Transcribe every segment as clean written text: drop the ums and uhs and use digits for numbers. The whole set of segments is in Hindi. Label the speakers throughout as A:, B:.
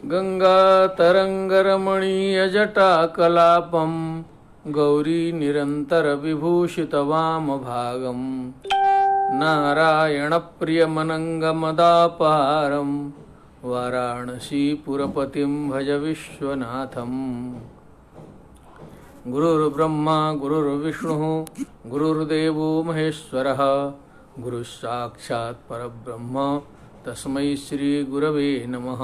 A: गंगातरंगरमणीयजटाकलापं गौरी निरन्तरविभूषितवामभागं नारायणप्रियमनङ्गमदापहारं वाराणसीपुरपतिं भज विश्वनाथं। गुरुर्ब्रह्मा गुरुर्विष्णुः गुरुर्देवो महेश्वरः गुरुस्साक्षात् परब्रह्म तस्मै श्रीगुरवे नमः।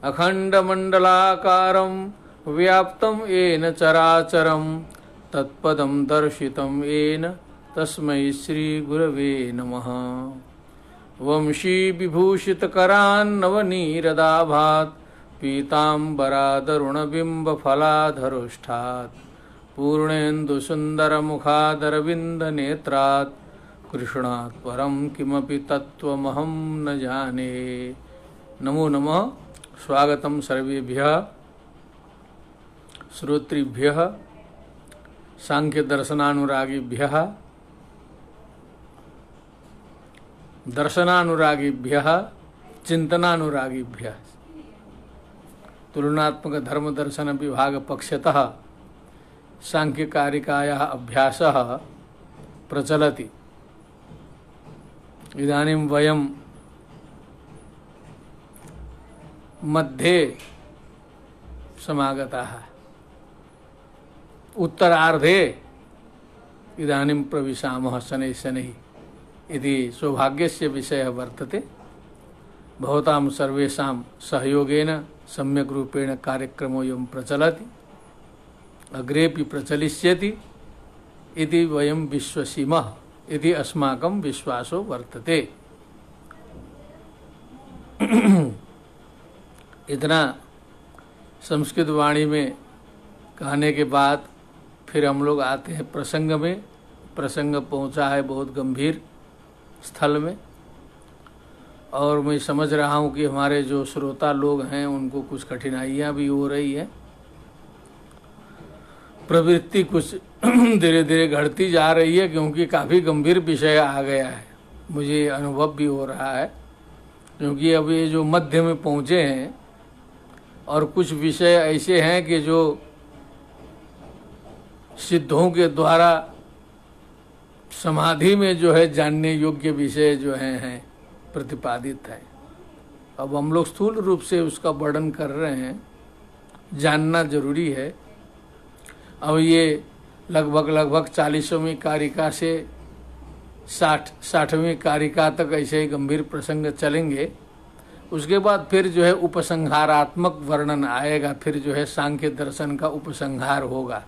A: अखण्डमण्डलाकारं व्याप्तं येन चराचरं तत्पदं दर्शितं येन तस्मै श्रीगुरवे नमः। वंशीविभूषितकरान्नवनीरदाभात् पीताम्बरादरुणबिम्बफलाधरोष्ठात् पूर्णेन्दुसुन्दरमुखादरविन्दनेत्रात् कृष्णात् परं किमपि तत्त्वमहं न जाने। नमो नमः। स्वागतं सर्वेभ्यः श्रोतृभ्यः सांख्य दर्शनानुरागिभ्यः दर्शनानुरागिभ्यः चिंतनानुरागिभ्यः। तुलनात्मक धर्म दर्शन विभाग पक्षतः सांख्य कारिकायाः अभ्यासः प्रचलति। इदानीं वयं मध्ये समागताः। उत्तरार्धे इदानीं प्रविशामः शनैः शनैः इति सौभाग्यस्य विषयः वर्तते। भवतां सर्वेषां सहयोगेन सम्यक् रूपेण कार्यक्रमोऽयं प्रचलति, अग्रेपि प्रचलिष्यति इति वयं विश्वसीमः इति अस्माकं विश्वासो वर्तते। इतना संस्कृत वाणी में कहने के बाद फिर हम लोग आते हैं प्रसंग में। प्रसंग पहुंचा है बहुत गंभीर स्थल में, और मैं समझ रहा हूं कि हमारे जो श्रोता लोग हैं उनको कुछ कठिनाइयां भी हो रही है। प्रवृत्ति कुछ धीरे धीरे घटती जा रही है, क्योंकि काफ़ी गंभीर विषय आ गया है। मुझे अनुभव भी हो रहा है, क्योंकि अब ये जो मध्य में पहुँचे हैं और कुछ विषय ऐसे हैं कि जो सिद्धों के द्वारा समाधि में जो है जानने योग्य विषय जो हैं प्रतिपादित है। अब हम लोग स्थूल रूप से उसका वर्णन कर रहे हैं, जानना जरूरी है। अब ये लगभग 40वीं कारिका से 60वीं कारिका तक ऐसे ही गंभीर प्रसंग चलेंगे। उसके बाद फिर जो है उपसंहारात्मक वर्णन आएगा, फिर जो है सांख्य दर्शन का उपसंहार होगा।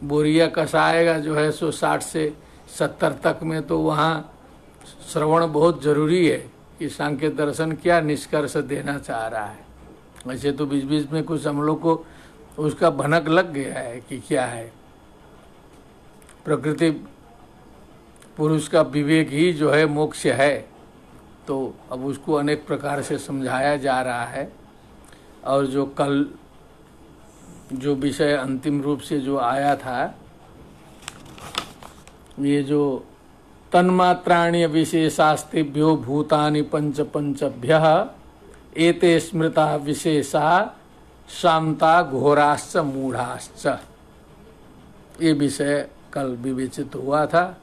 A: बोरिया कसा आएगा जो है 60 से 70 तक में, तो वहाँ श्रवण बहुत जरूरी है कि सांख्य दर्शन क्या निष्कर्ष देना चाह रहा है। वैसे तो बीच बीच में कुछ हम लोग को उसका भनक लग गया है कि क्या है। प्रकृति पुरुष का विवेक ही जो है मोक्ष है, तो अब उसको अनेक प्रकार से समझाया जा रहा है। और जो कल जो विषय अंतिम रूप से जो आया था, ये जो तन्मात्राण्य विशेषास्तिभ्यो भूतानि पंच पंचभ्यः एते स्मृता विशेषा शांता घोराश्च मूढ़ाश्च, ये विषय कल विवेचित हुआ था।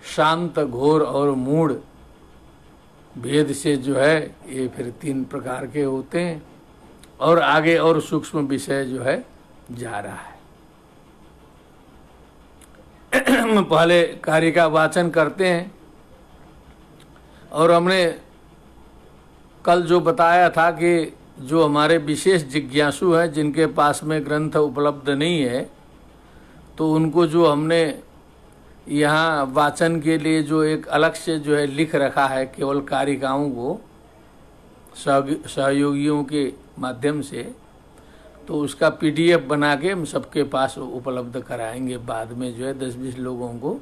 A: शांत, घोर और मूढ़ भेद से जो है ये फिर 3 प्रकार के होते हैं, और आगे और सूक्ष्म विषय जो है जा रहा है। पहले कार्य का वाचन करते हैं। और हमने कल जो बताया था कि जो हमारे विशेष जिज्ञासु हैं, जिनके पास में ग्रंथ उपलब्ध नहीं है, तो उनको जो हमने यहाँ वाचन के लिए जो एक अलग से जो है लिख रखा है, केवल कारिकाओं को सहयोगियों के माध्यम से, तो उसका PDF बना के हम सबके पास उपलब्ध कराएंगे। बाद में जो है 10-20 लोगों को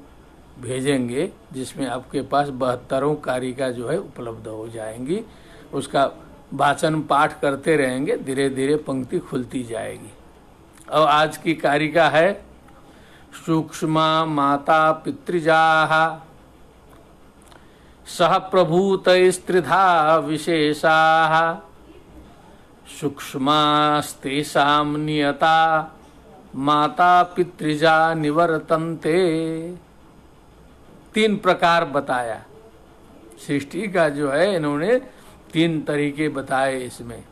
A: भेजेंगे, जिसमें आपके पास 72 कारिका जो है उपलब्ध हो जाएंगी। उसका वाचन पाठ करते रहेंगे, धीरे धीरे पंक्ति खुलती जाएगी। और आज की कारिका है सूक्ष्मा माता पितृजाः सह प्रभूतैस्त्रिधा विशेषाः सूक्ष्मास्तेषां नियता माता पितृजा निवर्तन्ते। 3 प्रकार बताया सृष्टि का जो है, इन्होंने 3 तरीके बताए इसमें।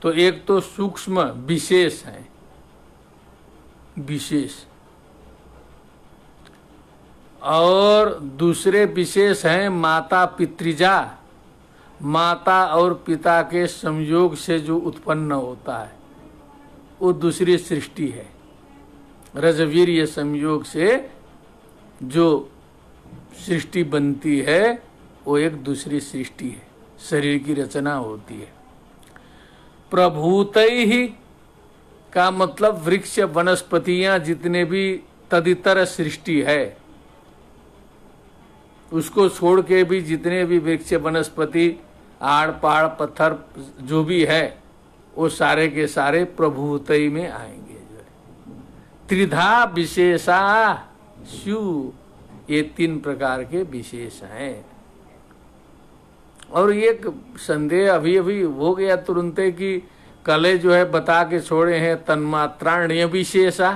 A: तो एक तो सूक्ष्म विशेष है, विशेष, और दूसरे विशेष हैं माता पितृजा, माता और पिता के संयोग से जो उत्पन्न होता है वो दूसरी सृष्टि है। रजवीर्य संयोग से जो सृष्टि बनती है वो एक दूसरी सृष्टि है, शरीर की रचना होती है। प्रभूतैहि का मतलब वृक्ष वनस्पतियां जितने भी तदितर सृष्टि है, उसको छोड़ के भी जितने भी वृक्ष वनस्पति आड़ पहाड़ पत्थर जो भी है वो सारे के सारे प्रभूतई में आएंगे। जो है त्रिधा विशेषा स्यु, ये 3 प्रकार के विशेष हैं। और एक संदेह अभी अभी हो गया तुरंते कि कले जो है बता के छोड़े हैं तन्मात्राण्य विशेषा,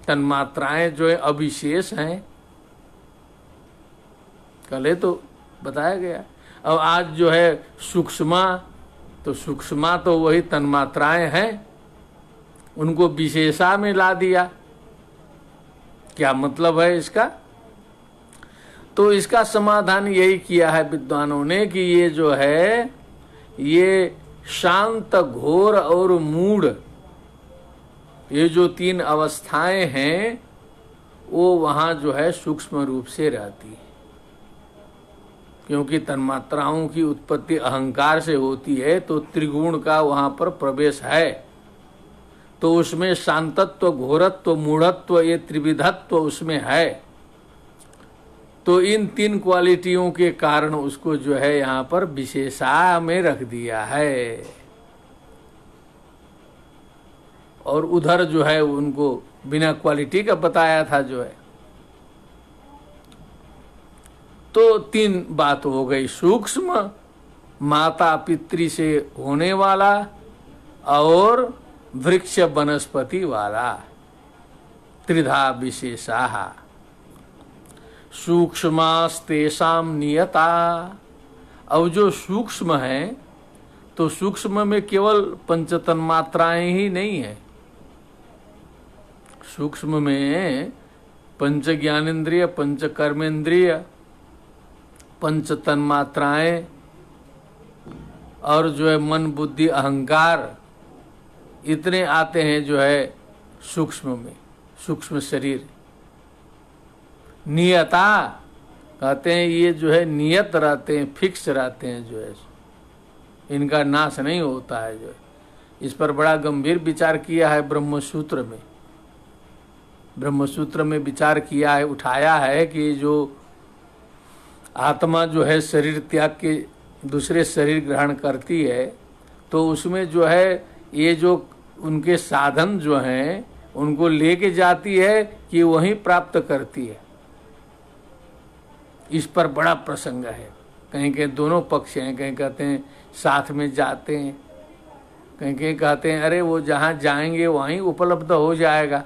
A: तन्मात्राएं जो है अविशेष हैं, कले तो बताया गया। अब आज जो है सूक्ष्मा, तो सूक्ष्मा तो वही तन्मात्राएं हैं, उनको विशेषा में ला दिया। क्या मतलब है इसका? तो इसका समाधान यही किया है विद्वानों ने कि ये जो है ये शांत घोर और मूढ़, ये जो 3 अवस्थाएं हैं वो वहां जो है सूक्ष्म रूप से रहती है, क्योंकि तन्मात्राओं की उत्पत्ति अहंकार से होती है, तो त्रिगुण का वहां पर प्रवेश है, तो उसमें शांतत्व घोरत्व मूढ़त्व ये त्रिविधत्व उसमें है। तो इन 3 क्वालिटियों के कारण उसको जो है यहाँ पर विशेषा में रख दिया है, और उधर जो है उनको बिना क्वालिटी का बताया था जो है। तो 3 बात हो गई, सूक्ष्म, माता पितृ से होने वाला और वृक्ष वनस्पति वाला, त्रिधा विशेषा। सूक्ष्मास्तेषां नियता, अब जो सूक्ष्म है तो सूक्ष्म में केवल पंचतन्मात्राएं ही नहीं है, सूक्ष्म में पंच ज्ञानेन्द्रिय, पंच कर्मेंद्रिय, पंच तन्मात्राएं और जो है मन बुद्धि अहंकार, इतने आते हैं जो है सूक्ष्म में, सूक्ष्म शरीर। नियता कहते हैं ये जो है नियत रहते हैं, फिक्स रहते हैं, जो है इनका नाश नहीं होता है। जो है इस पर बड़ा गंभीर विचार किया है ब्रह्मसूत्र में, ब्रह्मसूत्र में विचार किया है, उठाया है कि जो आत्मा जो है शरीर त्याग के दूसरे शरीर ग्रहण करती है, तो उसमें जो है ये जो उनके साधन जो हैं उनको लेके जाती है कि वहीं प्राप्त करती है। इस पर बड़ा प्रसंग है, कहीं कहीं दोनों पक्ष हैं, कहीं कहते हैं साथ में जाते हैं, कहीं कहीं कहते हैं अरे वो जहाँ जाएंगे वहीं उपलब्ध हो जाएगा।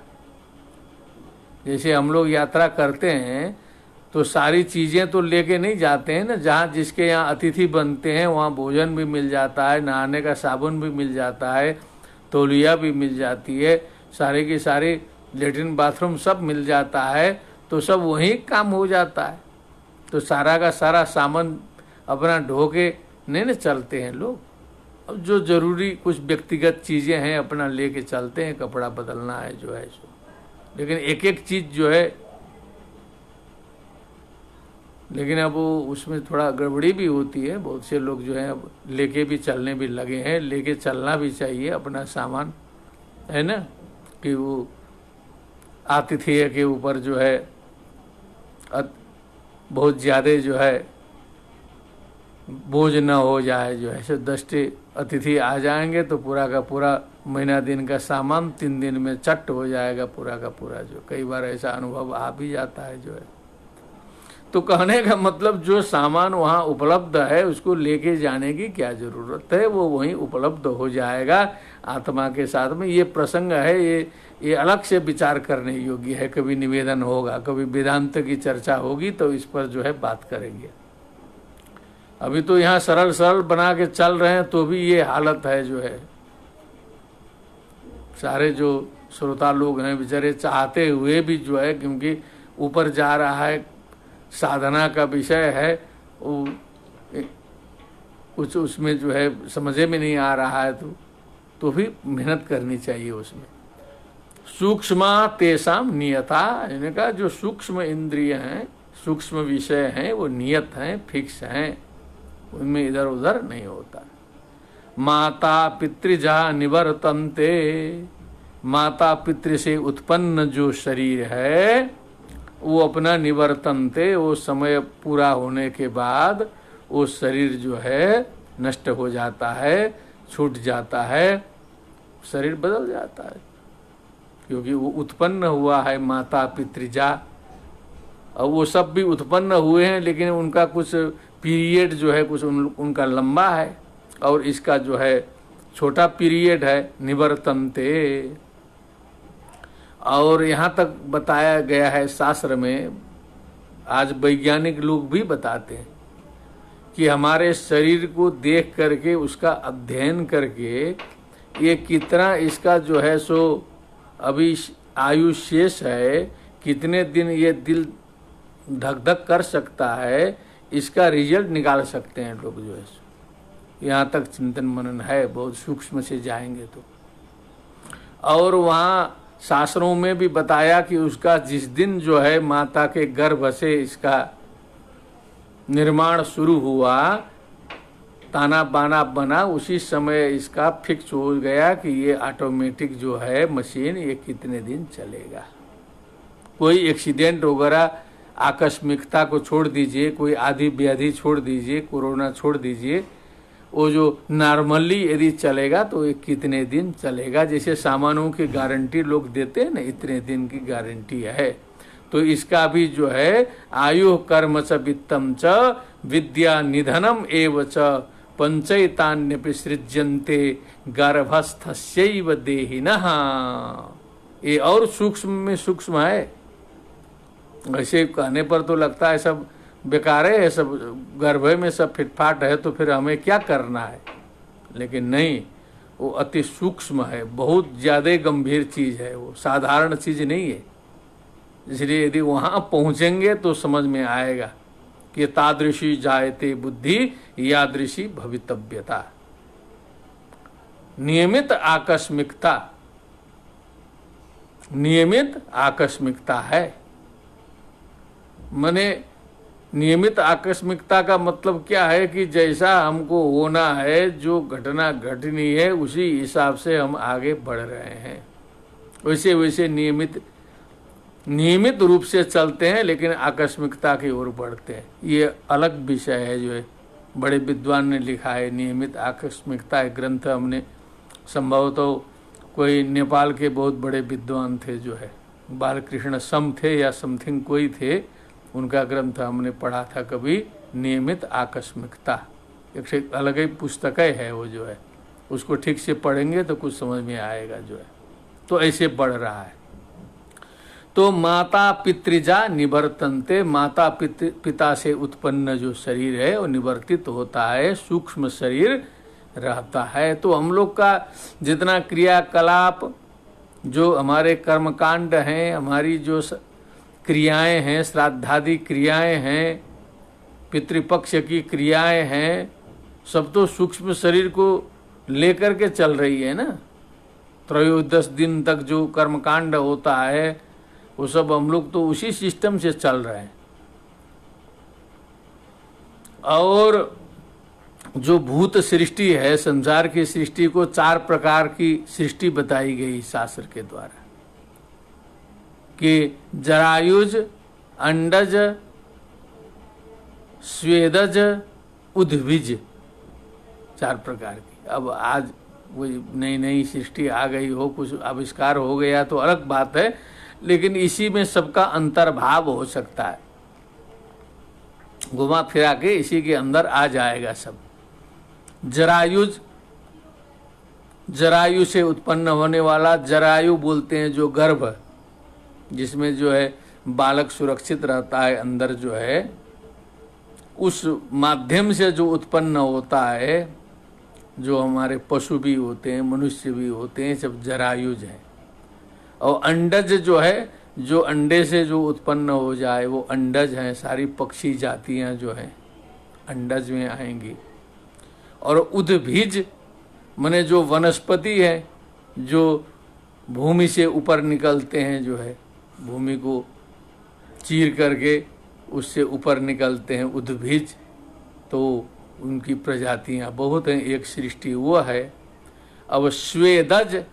A: जैसे हम लोग यात्रा करते हैं तो सारी चीज़ें तो लेके नहीं जाते हैं ना, जहाँ जिसके यहाँ अतिथि बनते हैं वहाँ भोजन भी मिल जाता है, नहाने का साबुन भी मिल जाता है, तौलिया भी मिल जाती है, सारे की सारी लेटरिन बाथरूम सब मिल जाता है, तो सब वहीं काम हो जाता है। तो सारा का सारा सामान अपना ढो के नहीं ना चलते हैं लोग। अब जो जरूरी कुछ व्यक्तिगत चीज़ें हैं अपना लेके चलते हैं, कपड़ा बदलना है जो है सो, लेकिन एक एक चीज़ जो है, लेकिन अब वो उसमें थोड़ा गड़बड़ी भी होती है। बहुत से लोग जो है अब लेके भी चलने भी लगे हैं, लेके चलना भी चाहिए अपना सामान, है ना, कि वो आतिथेय के ऊपर जो है बहुत ज़्यादा जो है बोझ न हो जाए। जो है सो 10 अतिथि आ जाएंगे तो पूरा का पूरा महीना दिन का सामान 3 दिन में चट हो जाएगा पूरा का पूरा। जो कई बार ऐसा अनुभव आ भी जाता है जो है। तो कहने का मतलब जो सामान वहाँ उपलब्ध है उसको लेके जाने की क्या जरूरत है, वो वहीं उपलब्ध हो जाएगा आत्मा के साथ में। ये प्रसंग है, ये अलग से विचार करने योग्य है। कभी निवेदन होगा, कभी वेदांत की चर्चा होगी तो इस पर जो है बात करेंगे। अभी तो यहाँ सरल सरल बना के चल रहे हैं तो भी ये हालत है जो है। सारे जो श्रोता लोग हैं बेचारे चाहते हुए भी जो है, क्योंकि ऊपर जा रहा है, साधना का विषय है, वो कुछ उसमें जो है समझे में नहीं आ रहा है तो भी मेहनत करनी चाहिए उसमें। सूक्ष्म तेसाम नियता, यानी कहा जो सूक्ष्म इंद्रिय हैं, सूक्ष्म विषय हैं, वो नियत हैं, फिक्स हैं, उनमें इधर उधर नहीं होता। माता पितृजा निवर्तन्ते, माता पितृ से उत्पन्न जो शरीर है वो अपना निवर्तन्ते, वो समय पूरा होने के बाद वो शरीर जो है नष्ट हो जाता है, छूट जाता है, शरीर बदल जाता है, क्योंकि वो उत्पन्न हुआ है माता पितृजा। और वो सब भी उत्पन्न हुए हैं लेकिन उनका कुछ पीरियड जो है कुछ उनका लंबा है और इसका जो है छोटा पीरियड है, निवर्तन्ते। और यहाँ तक बताया गया है शास्त्र में, आज वैज्ञानिक लोग भी बताते हैं कि हमारे शरीर को देख करके, उसका अध्ययन करके, ये कितना इसका जो है सो अभी आयु शेष है, कितने दिन ये दिल धक धक कर सकता है, इसका रिजल्ट निकाल सकते हैं लोग जो है। यहाँ तक चिंतन मनन है, बहुत सूक्ष्म से जाएंगे तो। और वहाँ शास्त्रों में भी बताया कि उसका जिस दिन जो है माता के गर्भ से इसका निर्माण शुरू हुआ, ताना बाना बना, उसी समय इसका फिक्स हो गया कि ये ऑटोमेटिक जो है मशीन ये कितने दिन चलेगा। कोई एक्सीडेंट वगैरह आकस्मिकता को छोड़ दीजिए, कोई आदि व्याधि छोड़ दीजिए, कोरोना छोड़ दीजिए, वो जो नॉर्मली यदि चलेगा तो ये कितने दिन चलेगा। जैसे सामानों की गारंटी लोग देते हैं ना, इतने दिन की गारंटी है, तो इसका भी जो है आयु कर्म च वित्तम च विद्या निधनम एव च पंचैतान्यपि सृज्यन्ते गर्भस्थस्यैव देहिनः। ये और सूक्ष्म में सूक्ष्म है। ऐसे कहने पर तो लगता है सब बेकार है, सब गर्भ में सब फिटफाट है तो फिर हमें क्या करना है, लेकिन नहीं, वो अति सूक्ष्म है, बहुत ज़्यादा गंभीर चीज़ है, वो साधारण चीज़ नहीं है। इसलिए यदि वहाँ पहुँचेंगे तो समझ में आएगा कि तादृशी जायते बुद्धि यादृशी भवितव्यता। नियमित आकस्मिकता, नियमित आकस्मिकता है। माने नियमित आकस्मिकता का मतलब क्या है कि जैसा हमको होना है, जो घटना घटनी है, उसी हिसाब से हम आगे बढ़ रहे हैं, वैसे वैसे नियमित रूप से चलते हैं, लेकिन आकस्मिकता की ओर बढ़ते हैं। ये अलग विषय है जो है बड़े विद्वान ने लिखा है, नियमित आकस्मिकता। एक ग्रंथ हमने संभवतः कोई नेपाल के बहुत बड़े विद्वान थे जो है, बालकृष्ण सम थे या समथिंग कोई थे, उनका ग्रंथ हमने पढ़ा था कभी, नियमित आकस्मिकता। एक अलग ही पुस्तक है वो जो है, उसको ठीक से पढ़ेंगे तो कुछ समझ में आएगा जो है। तो ऐसे बढ़ रहा है। तो माता पितृजा निवर्तन्ते, माता पिता से उत्पन्न जो शरीर है वो निवर्तित होता है, सूक्ष्म शरीर रहता है। तो हम लोग का जितना क्रियाकलाप, जो हमारे कर्मकांड हैं, हमारी जो क्रियाएं हैं, श्राद्धादि क्रियाएं हैं, पितृपक्ष की क्रियाएं हैं, सब तो सूक्ष्म शरीर को लेकर के चल रही है ना। त्रयोदश दिन तक जो कर्मकांड होता है वो सब हम लोग तो उसी सिस्टम से चल रहे हैं। और जो भूत सृष्टि है, संसार की सृष्टि को 4 प्रकार की सृष्टि बताई गई शास्त्र के द्वारा, कि जरायुज, अंडज, स्वेदज, उद्भिज, 4 प्रकार की। अब आज कोई नई नई सृष्टि आ गई हो, कुछ आविष्कार हो गया तो अलग बात है, लेकिन इसी में सबका अंतर्भाव हो सकता है। घुमा फिरा के इसी के अंदर आ जाएगा सब। जरायु से उत्पन्न होने वाला, जरायु बोलते हैं जो गर्भ, जिसमें जो है बालक सुरक्षित रहता है अंदर जो है, उस माध्यम से जो उत्पन्न होता है, जो हमारे पशु भी होते हैं, मनुष्य भी होते हैं, सब जरायुज है। और अंडज जो है, जो अंडे से जो उत्पन्न हो जाए वो अंडज हैं। सारी पक्षी जातियां जो हैं अंडज में आएंगी। और उद्भिज माने जो वनस्पति है, जो भूमि से ऊपर निकलते हैं, जो है भूमि को चीर करके उससे ऊपर निकलते हैं, उद्भिज, तो उनकी प्रजातियां बहुत हैं। एक सृष्टि वो है। अब स्वेदज,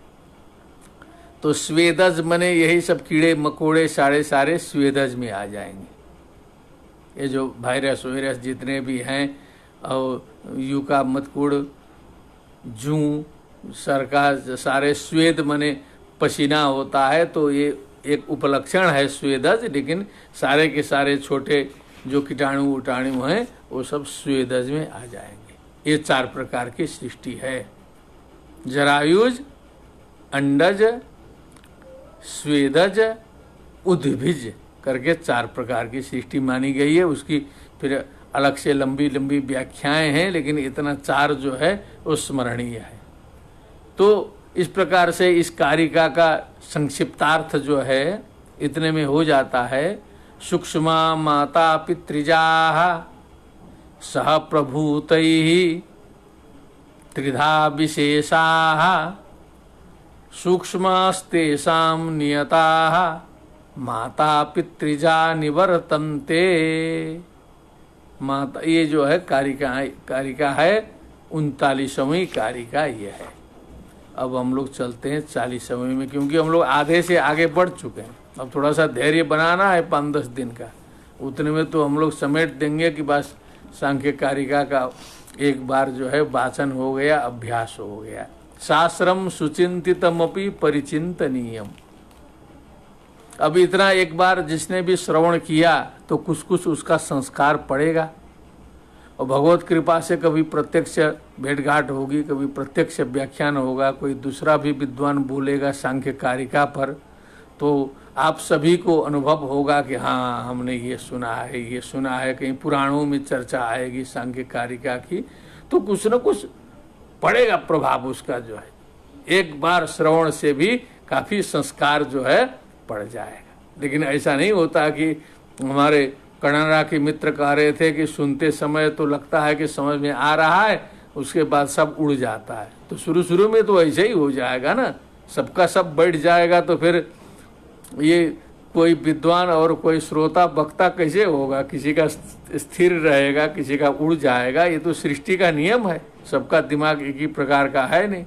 A: तो स्वेदज माने यही सब कीड़े मकोड़े सारे स्वेदज में आ जाएंगे। ये जो वायरस वायरस जितने भी हैं, और यूका मतकुड़ जूं सरका, सारे स्वेद माने पसीना होता है, तो ये एक उपलक्षण है स्वेदज। लेकिन सारे के सारे छोटे जो कीटाणु उटाणु हैं वो सब स्वेदज में आ जाएंगे। ये 4 प्रकार की सृष्टि है। जरायुज, अंडज, स्वेदज, उद्भिज करके 4 प्रकार की सृष्टि मानी गई है। उसकी फिर अलग से लंबी लंबी व्याख्याएं हैं, लेकिन इतना 4 जो है वो स्मरणीय है। तो इस प्रकार से इस कारिका का संक्षिप्तार्थ जो है इतने में हो जाता है। सूक्ष्मा माता पितृजाः सह प्रभूतैः त्रिधा विशेषाः सूक्ष्मास्तेषां नियताः माता पितृजा निवर्तन्ते। माता, ये जो है कारिका है 39वीं कारिका ये है। अब हम लोग चलते हैं 40वीं में, क्योंकि हम लोग आधे से आगे बढ़ चुके हैं। अब थोड़ा सा धैर्य बनाना है 5-10 दिन का, उतने में तो हम लोग समेट देंगे कि बस सांख्य कारिका का एक बार जो है वाचन हो गया, अभ्यास हो गया। शास्त्रम सुचिंतितमपि परिचिंतनीयम। अब इतना एक बार जिसने भी श्रवण किया तो कुछ कुछ उसका संस्कार पड़ेगा, और भगवत कृपा से कभी प्रत्यक्ष भेंटघाट होगी, कभी प्रत्यक्ष व्याख्यान होगा, कोई दूसरा भी विद्वान बोलेगा सांख्य कारिका पर, तो आप सभी को अनुभव होगा कि हाँ हमने ये सुना है। कहीं पुराणों में चर्चा आएगी सांख्य कारिका की, तो कुछ न कुछ पड़ेगा प्रभाव उसका जो है। एक बार श्रवण से भी काफी संस्कार जो है पड़ जाएगा। लेकिन ऐसा नहीं होता कि हमारे कणारा के मित्र कह रहे थे कि सुनते समय तो लगता है कि समझ में आ रहा है, उसके बाद सब उड़ जाता है। तो शुरू में तो ऐसे ही हो जाएगा ना, सबका सब बैठ जाएगा, तो फिर ये कोई विद्वान और कोई श्रोता वक्ता कैसे होगा? किसी का स्थिर रहेगा, किसी का उड़ जाएगा। ये तो सृष्टि का नियम है, सबका दिमाग एक ही प्रकार का है नहीं।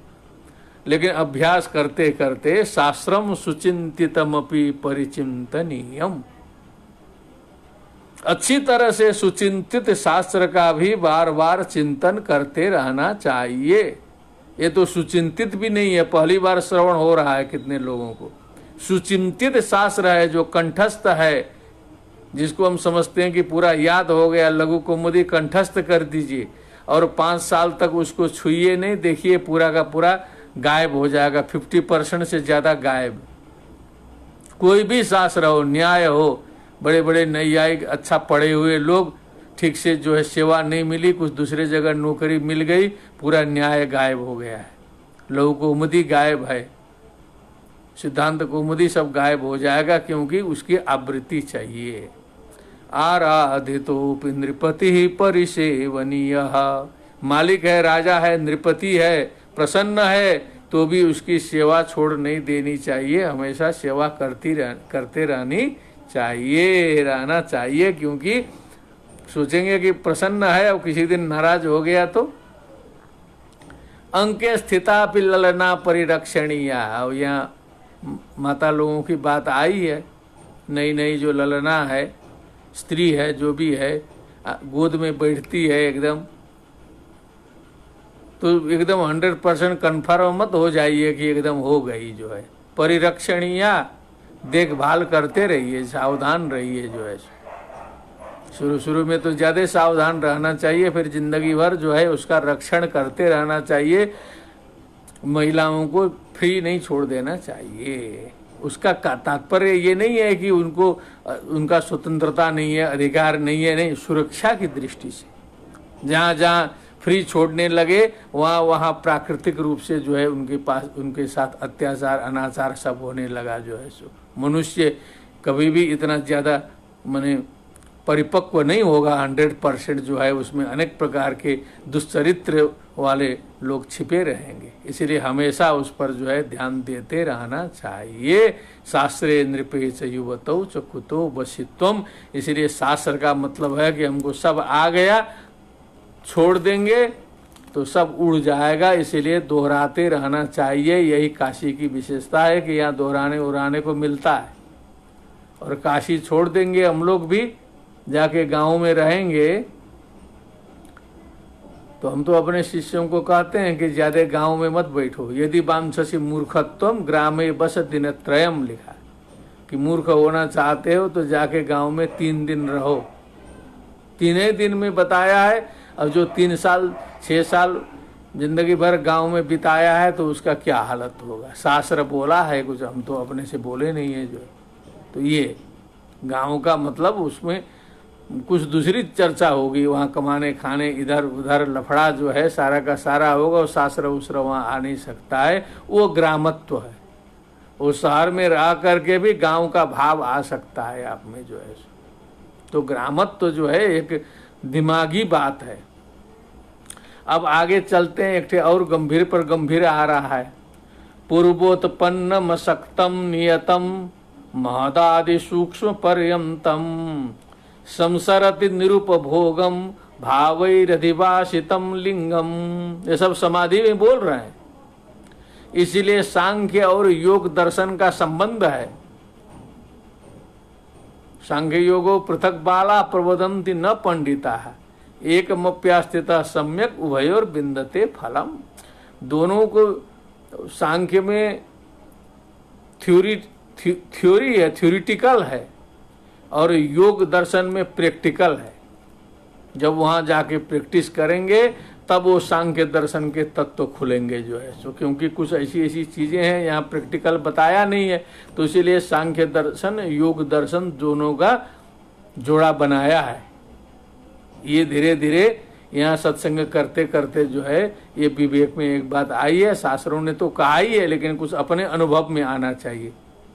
A: लेकिन अभ्यास करते करते शास्त्रम सुचिंतितमपि परिचिंतनीयम, अच्छी तरह से सुचिंतित शास्त्र का भी बार बार चिंतन करते रहना चाहिए। ये तो सुचिंतित भी नहीं है, पहली बार श्रवण हो रहा है कितने लोगों को। सुचिंतित शास्त्र है जो कंठस्थ है, जिसको हम समझते हैं कि पूरा याद हो गया, लघु कौमुदी कंठस्थ कर दीजिए और 5 साल तक उसको छुइए नहीं, देखिए पूरा का पूरा गायब हो जाएगा, 50% से ज्यादा गायब। कोई भी शास्त्र हो, न्याय हो, बड़े बड़े नैयायिक अच्छा पढ़े हुए लोग, ठीक से जो है सेवा नहीं मिली, कुछ दूसरे जगह नौकरी मिल गई, पूरा न्याय गायब हो गया है। लघु कौमुदी गायब है, सिद्धांत कौमुदी सब गायब हो जाएगा, क्योंकि उसकी आवृत्ति चाहिए। आराधितोपि नृपति परिसेवनीय, मालिक है, राजा है, नृपति है, प्रसन्न है, तो भी उसकी सेवा छोड़ नहीं देनी चाहिए, हमेशा सेवा करते रहना चाहिए। क्योंकि सोचेंगे कि प्रसन्न है और किसी दिन नाराज हो गया तो। अंके स्थिता ललना परिरक्षणीया, और यहाँ माता लोगों की बात आई है, नई जो ललना है, स्त्री है, जो भी है, गोद में बैठती है एकदम, तो एकदम 100% कन्फर्म मत हो जाइए कि एकदम हो गई जो है। परिरक्षणीया, देखभाल करते रहिए, सावधान रहिए जो है। शुरू शुरू में तो ज़्यादा सावधान रहना चाहिए, फिर जिंदगी भर जो है उसका रक्षण करते रहना चाहिए। महिलाओं को फ्री नहीं छोड़ देना चाहिए। उसका तात्पर्य ये नहीं है कि उनको उनका स्वतंत्रता नहीं है, अधिकार नहीं है, नहीं, सुरक्षा की दृष्टि से जहाँ जहाँ फ्री छोड़ने लगे वहाँ वहाँ प्राकृतिक रूप से जो है उनके पास उनके साथ अत्याचार अनाचार सब होने लगा। जो है सो मनुष्य कभी भी इतना ज़्यादा माने परिपक्व नहीं होगा 100%। जो है उसमें अनेक प्रकार के दुष्चरित्र वाले लोग छिपे रहेंगे। इसलिए हमेशा उस पर जो है ध्यान देते रहना चाहिए। शास्त्रे नृपेच युवतौ च कुतो वशित्वम। इसलिए शास्त्र का मतलब है कि हमको सब आ गया, छोड़ देंगे तो सब उड़ जाएगा। इसीलिए दोहराते रहना चाहिए। यही काशी की विशेषता है कि यहाँ दोहराने उड़ाने को मिलता है। और काशी छोड़ देंगे हम लोग भी, जाके गांव में रहेंगे, तो हम तो अपने शिष्यों को कहते हैं कि ज्यादा गांव में मत बैठो। यदि वांछसि मूर्खत्वम ग्रामे बस दिनत्रयम, लिखा कि मूर्ख होना चाहते हो तो जाके गांव में 3 दिन रहो। 3 दिन में बताया है। अब जो 3 साल 6 साल जिंदगी भर गांव में बिताया है तो उसका क्या हालत होगा। शास्त्र बोला है कुछ, हम तो अपने से बोले नहीं है। जो तो ये गांव का मतलब उसमें कुछ दूसरी चर्चा होगी। वहाँ कमाने खाने इधर उधर लफड़ा जो है सारा का सारा होगा और शास्त्र उसरा वहाँ आ नहीं सकता है। वो ग्रामत्व है। वो शहर में रह करके भी गांव का भाव आ सकता है आप में जो है। तो ग्रामत्व जो है एक दिमागी बात है। अब आगे चलते हैं। एक और गंभीर पर गंभीर आ रहा है। पूर्वोत्पन्न मशक्तम नियतम महदादि सूक्ष्म पर्यंतम संसरति निरुपभोगम भावैरधिवासितम लिंगम। ये सब समाधि में बोल रहे हैं। इसीलिए सांख्य और योग दर्शन का संबंध है। सांख्य योगो पृथक बाला प्रवदंति न पंडिता है एकमप्यास्थित सम्यक उभयोर बिंदते फलम। दोनों को सांख्य में थ्योरी है, थ्योरिटिकल है, और योग दर्शन में प्रैक्टिकल है। जब वहाँ जाके प्रैक्टिस करेंगे तब वो सांख्य दर्शन के तत्व खुलेंगे जो है सो। क्योंकि कुछ ऐसी ऐसी चीज़ें हैं यहाँ प्रैक्टिकल बताया नहीं है, तो इसीलिए सांख्य दर्शन योग दर्शन दोनों का जोड़ा बनाया है। ये धीरे धीरे यहाँ सत्संग करते करते जो है ये विवेक में एक बात आई है। शास्त्रों ने तो कहा ही है, लेकिन कुछ अपने अनुभव में आना चाहिए।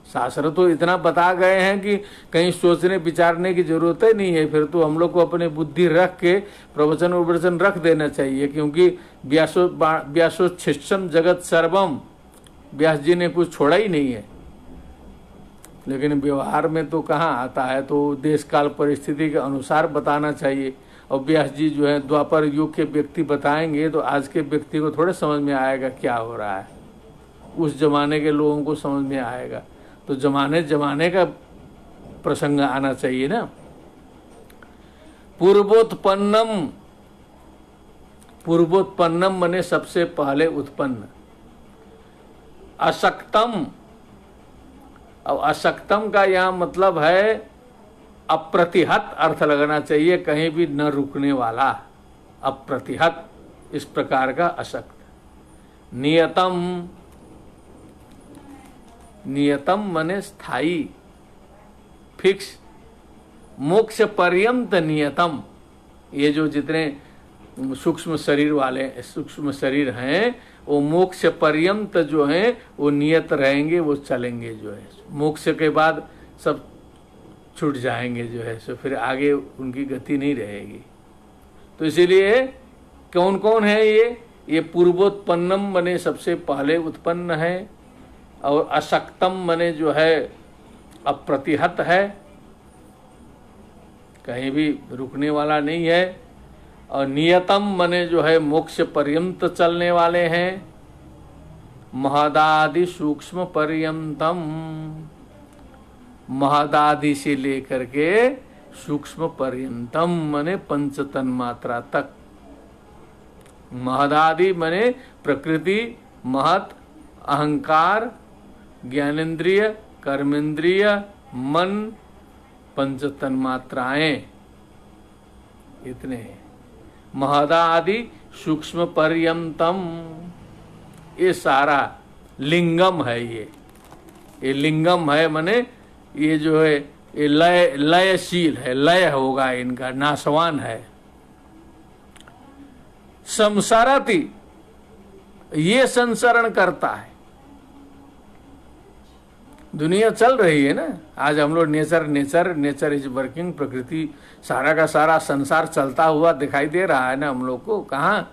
A: शास्त्र तो इतना बता गए हैं कि कहीं सोचने विचारने की जरूरत ही नहीं है। फिर तो हम लोग को अपने बुद्धि रख के प्रवचन उवचन रख देना चाहिए। क्योंकि व्यासोच्छिष्टम जगत सर्वम, व्यास जी ने कुछ छोड़ा ही नहीं है। लेकिन व्यवहार में तो कहाँ आता है, तो देश काल परिस्थिति के अनुसार बताना चाहिए। और व्यास जी जो है द्वापर युग के व्यक्ति बताएंगे तो आज के व्यक्ति को थोड़े समझ में आएगा क्या हो रहा है। उस जमाने के लोगों को समझ में आएगा। तो जमाने जमाने का प्रसंग आना चाहिए ना। पूर्वोत्पन्नम, पूर्वोत्पन्नम माने सबसे पहले उत्पन्न। अशक्तम, अब अशक्तम का यहाँ मतलब है अप्रतिहत अर्थ लगाना चाहिए, कहीं भी न रुकने वाला। अप्रतिहत इस प्रकार का अशक्त। नियतम, नियतम माने स्थाई, फिक्स। मोक्ष पर्यंत नियतम, ये जो जितने सूक्ष्म शरीर वाले सूक्ष्म शरीर हैं वो मोक्ष पर्यंत जो हैं वो नियत रहेंगे, वो चलेंगे जो है। मोक्ष के बाद सब छूट जाएंगे जो है सो, फिर आगे उनकी गति नहीं रहेगी। तो इसीलिए कौन कौन है ये पूर्वोत्पन्नम माने सबसे पहले उत्पन्न है, और अशक्तम माने जो है अप्रतिहत है, कहीं भी रुकने वाला नहीं है। और नियतम माने जो है मोक्ष पर्यंत चलने वाले हैं। महदादि सूक्ष्म पर्यंतम, महदादि से लेकर के सूक्ष्म पर्यंतम माने पंच तन्मात्रा तक। महदादि माने प्रकृति, महत, अहंकार, ज्ञानेन्द्रिय, कर्मेंद्रिय, मन, पंच तन्मात्राएं, इतने हैं। महदादि सूक्ष्म पर्यंतम, ये सारा लिंगम है। ये लिंगम है, माने ये जो है ये लयशील है, लय होगा इनका, नाशवान है। संसाराति, ये संसरण करता है। दुनिया चल रही है ना, आज हम लोग नेचर इज वर्किंग, प्रकृति सारा का सारा संसार चलता हुआ दिखाई दे रहा है ना हम लोग को। कहाँ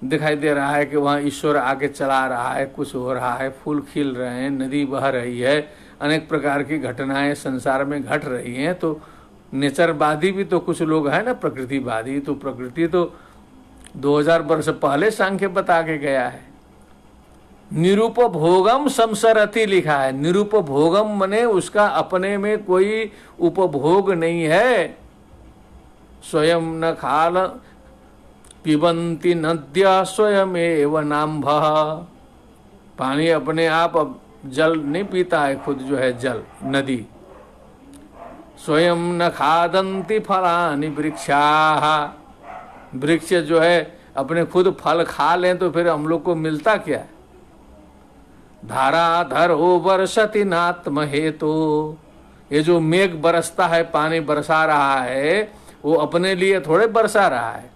A: दिखाई दे रहा है कि वहाँ ईश्वर आगे चला रहा है, कुछ हो रहा है, फूल खिल रहे हैं, नदी बह रही है, अनेक प्रकार की घटनाएं संसार में घट रही हैं। तो नेचरवादी भी तो कुछ लोग हैं ना, प्रकृतिवादी। तो प्रकृति तो 2000 वर्ष पहले सांख्य बता के गया है। निरुपभोगम संसरति लिखा है। निरुपभोगम मने उसका अपने में कोई उपभोग नहीं है। स्वयं न खाल पिबंती नद्या स्वयं एव नाम्भः, पानी अपने आप अब जल नहीं पीता है खुद, जो है जल नदी। स्वयं न खादंती फलानि वृक्षाः, वृक्ष जो है अपने खुद फल खा लें तो फिर हम लोग को मिलता क्या है। धाराधर हो वर्षति नात्म हेतु, ये जो मेघ बरसता है, पानी बरसा रहा है, वो अपने लिए थोड़े बरसा रहा है।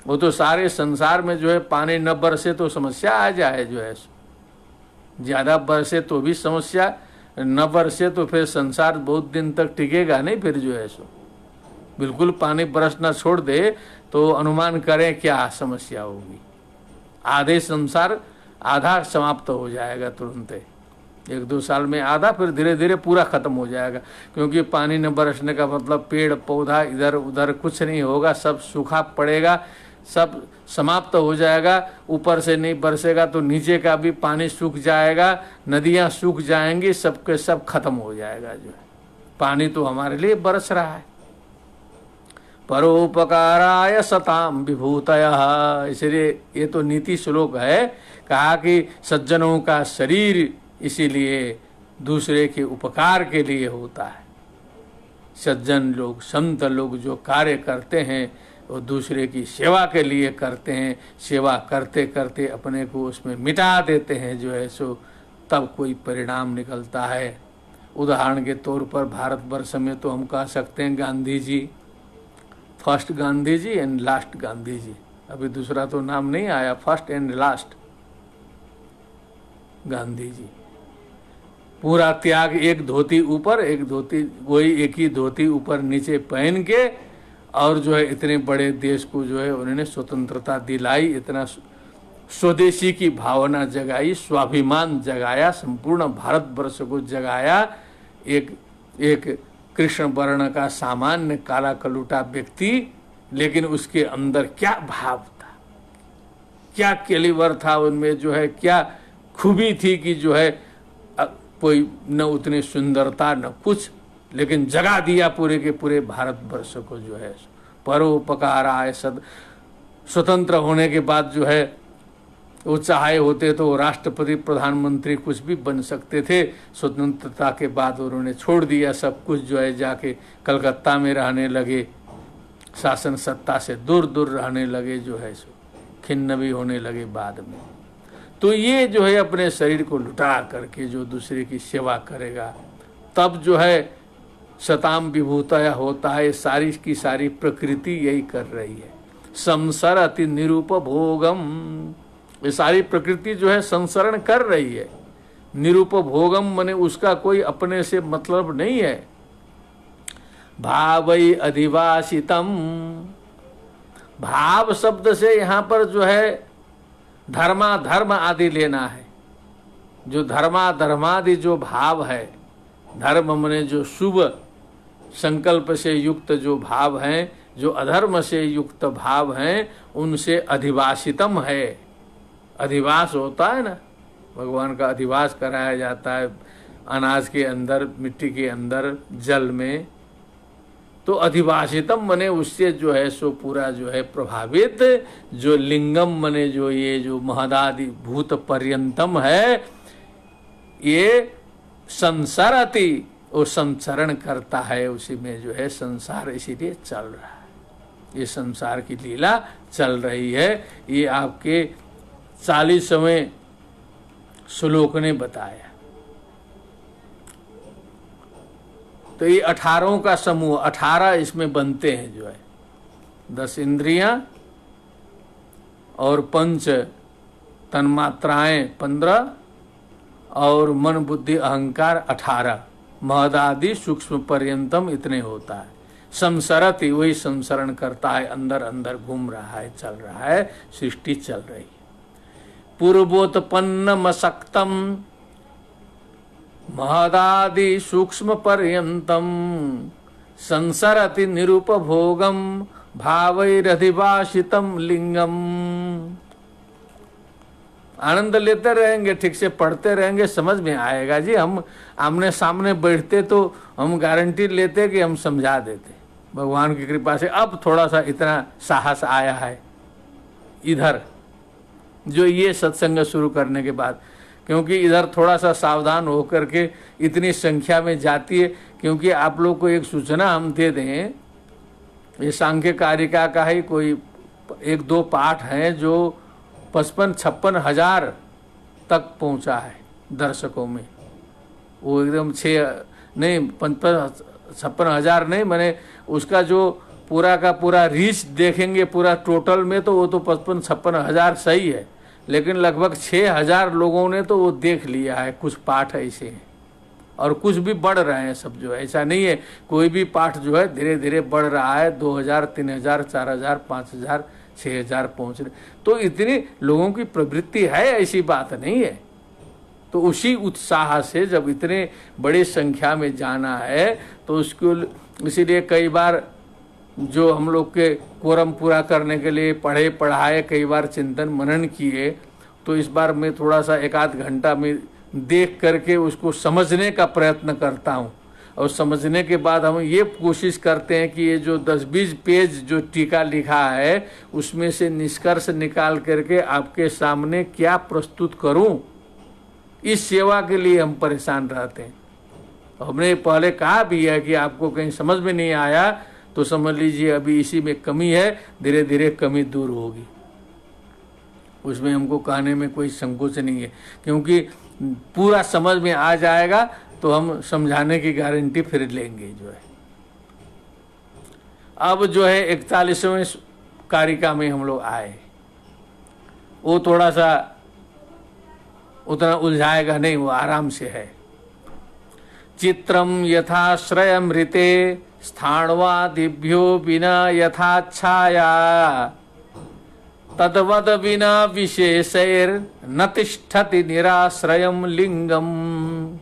A: वो तो सारे संसार में जो है पानी न बरसे तो समस्या आ जाए, जो है ज्यादा बरसे तो भी समस्या, न बरसे तो फिर संसार बहुत दिन तक टिकेगा नहीं। फिर जो है सो बिल्कुल पानी बरसना छोड़ दे तो अनुमान करें क्या समस्या होगी। आधे संसार आधा समाप्त हो जाएगा तुरंत, 1-2 साल में आधा, फिर धीरे धीरे पूरा खत्म हो जाएगा। क्योंकि पानी न बरसने का मतलब पेड़ पौधा इधर उधर कुछ नहीं होगा, सब सूखा पड़ेगा, सब समाप्त हो जाएगा। ऊपर से नहीं बरसेगा तो नीचे का भी पानी सूख जाएगा, नदियां सूख जाएंगी, सबके सब खत्म हो जाएगा। जो है पानी तो हमारे लिए बरस रहा है। परोपकाराय सताम विभूतयः, इसलिए ये तो नीति श्लोक है। कहा कि सज्जनों का शरीर इसीलिए दूसरे के उपकार के लिए होता है। सज्जन लोग, संत लोग जो कार्य करते हैं वो दूसरे की सेवा के लिए करते हैं। सेवा करते करते अपने को उसमें मिटा देते हैं, जो है सो तब कोई परिणाम निकलता है। उदाहरण के तौर पर भारतवर्ष में तो हम कह सकते हैं Gandhi ji, first Gandhi ji and last Gandhi ji. अभी दूसरा तो नाम नहीं आया, first and last Gandhi ji. पूरा त्याग, एक धोती ऊपर, एक धोती, वही एक ही धोती ऊपर नीचे पहन के, और जो है इतने बड़े देश को जो है उन्होंने स्वतंत्रता दिलाई, इतना स्वदेशी की भावना जगाई, स्वाभिमान जगाया, संपूर्ण भारतवर्ष को जगाया। एक कृष्ण वर्ण का सामान्य काला कलूटा व्यक्ति, लेकिन उसके अंदर क्या भाव था, क्या कैलिबर था उनमें, जो है क्या खूबी थी कि जो है कोई न उतनी सुंदरता न कुछ, लेकिन जगा दिया पूरे के पूरे भारतवर्ष को। जो है परोपकाराय सद, स्वतंत्र होने के बाद जो है वो चाहे होते तो राष्ट्रपति प्रधानमंत्री कुछ भी बन सकते थे। स्वतंत्रता के बाद उन्होंने छोड़ दिया सब कुछ, जो है जाके कलकत्ता में रहने लगे, शासन सत्ता से दूर दूर रहने लगे, जो है सो खिन्न भी होने लगे बाद में। तो ये जो है अपने शरीर को लुटा करके जो दूसरे की सेवा करेगा, तब जो है सताम विभूतया होता है। सारी की सारी प्रकृति यही कर रही है। संसरति निरुपभोगम, ये सारी प्रकृति जो है संसरण कर रही है। निरुपभोगम माने उसका कोई अपने से मतलब नहीं है। भावई अधिवासितम, भाव शब्द से यहाँ पर जो है धर्माधर्म आदि लेना है। जो धर्माधर्मादि जो भाव है, धर्म माने जो शुभ संकल्प से युक्त जो भाव हैं, जो अधर्म से युक्त भाव हैं, उनसे अधिवासितम है। अधिवास होता है ना, भगवान का अधिवास कराया जाता है अनाज के अंदर, मिट्टी के अंदर, जल में। तो अधिवासितम मने उससे जो है सो पूरा जो है प्रभावित, जो लिंगम मने जो ये जो महदादि भूत पर्यंतम है, ये संसरति, वो संचरण करता है, उसी में जो है संसार इसीलिए चल रहा है। ये संसार की लीला चल रही है। ये आपके 40वें श्लोक ने बताया। तो ये 18 का समूह, 18 इसमें बनते हैं जो है, 10 इंद्रियां और 5 तन्मात्राएं 15 और मन बुद्धि अहंकार 18, महदादि सूक्ष्म पर्यंतम इतने होता है। संसरति, वही संसरण करता है, अंदर अंदर घूम रहा है, चल रहा है, सृष्टि चल रही है। पूर्वोत्पन्न मसक्तम महदादि सूक्ष्म पर्यंतम संसरति निरुपभोगम भावैरधिभाषितम लिंगम। आनंद लेते रहेंगे, ठीक से पढ़ते रहेंगे, समझ में आएगा जी। हम आमने सामने बैठते तो हम गारंटी लेते कि हम समझा देते, भगवान की कृपा से अब थोड़ा सा इतना साहस आया है इधर, जो ये सत्संग शुरू करने के बाद, क्योंकि इधर थोड़ा सा सावधान होकर के इतनी संख्या में जाती है। क्योंकि आप लोग को एक सूचना हम दे दें, ये सांख्य कारिका का ही कोई 1-2 पाठ हैं जो 55-56 हजार तक पहुंचा है दर्शकों में। वो एकदम 56 हजार नहीं, मैंने उसका जो पूरा का पूरा रीच देखेंगे पूरा टोटल में, तो वो तो 55-56 हजार सही है, लेकिन लगभग 6,000 लोगों ने तो वो देख लिया है। कुछ पाठ ऐसे हैं और कुछ भी बढ़ रहे हैं सब जो है, ऐसा नहीं है। कोई भी पाठ जो है धीरे धीरे बढ़ रहा है, 2,000, 3,000, 4,000, 5,000, 6,000 पहुँच रहे। तो इतनी लोगों की प्रवृत्ति है, ऐसी बात नहीं है। तो उसी उत्साह से जब इतने बड़ी संख्या में जाना है तो उसको, इसीलिए कई बार जो हम लोग के कोरम पूरा करने के लिए पढ़े पढ़ाए, कई बार चिंतन मनन किए, तो इस बार मैं थोड़ा सा 1-8 घंटा में देख करके उसको समझने का प्रयत्न करता हूँ। और समझने के बाद हम ये कोशिश करते हैं कि ये जो 10-20 पेज जो टीका लिखा है उसमें से निष्कर्ष निकाल करके आपके सामने क्या प्रस्तुत करूँ, इस सेवा के लिए हम परेशान रहते हैं। हमने पहले कहा भी है कि आपको कहीं समझ में नहीं आया तो समझ लीजिए अभी इसी में कमी है, धीरे धीरे कमी दूर होगी। उसमें हमको कहने में कोई संकोच नहीं है, क्योंकि पूरा समझ में आ जाएगा तो हम समझाने की गारंटी फिर लेंगे जो है। अब जो है 41वें कारिका में हम लोग आए, वो थोड़ा सा उतना उलझाएगा नहीं, वो आराम से है। चित्रम यथाश्रयमृते स्थाणवादिभ्यो विना यथाच्छाया तद्वद विना विशेषैर न तिष्ठति निराश्रयम लिंगम।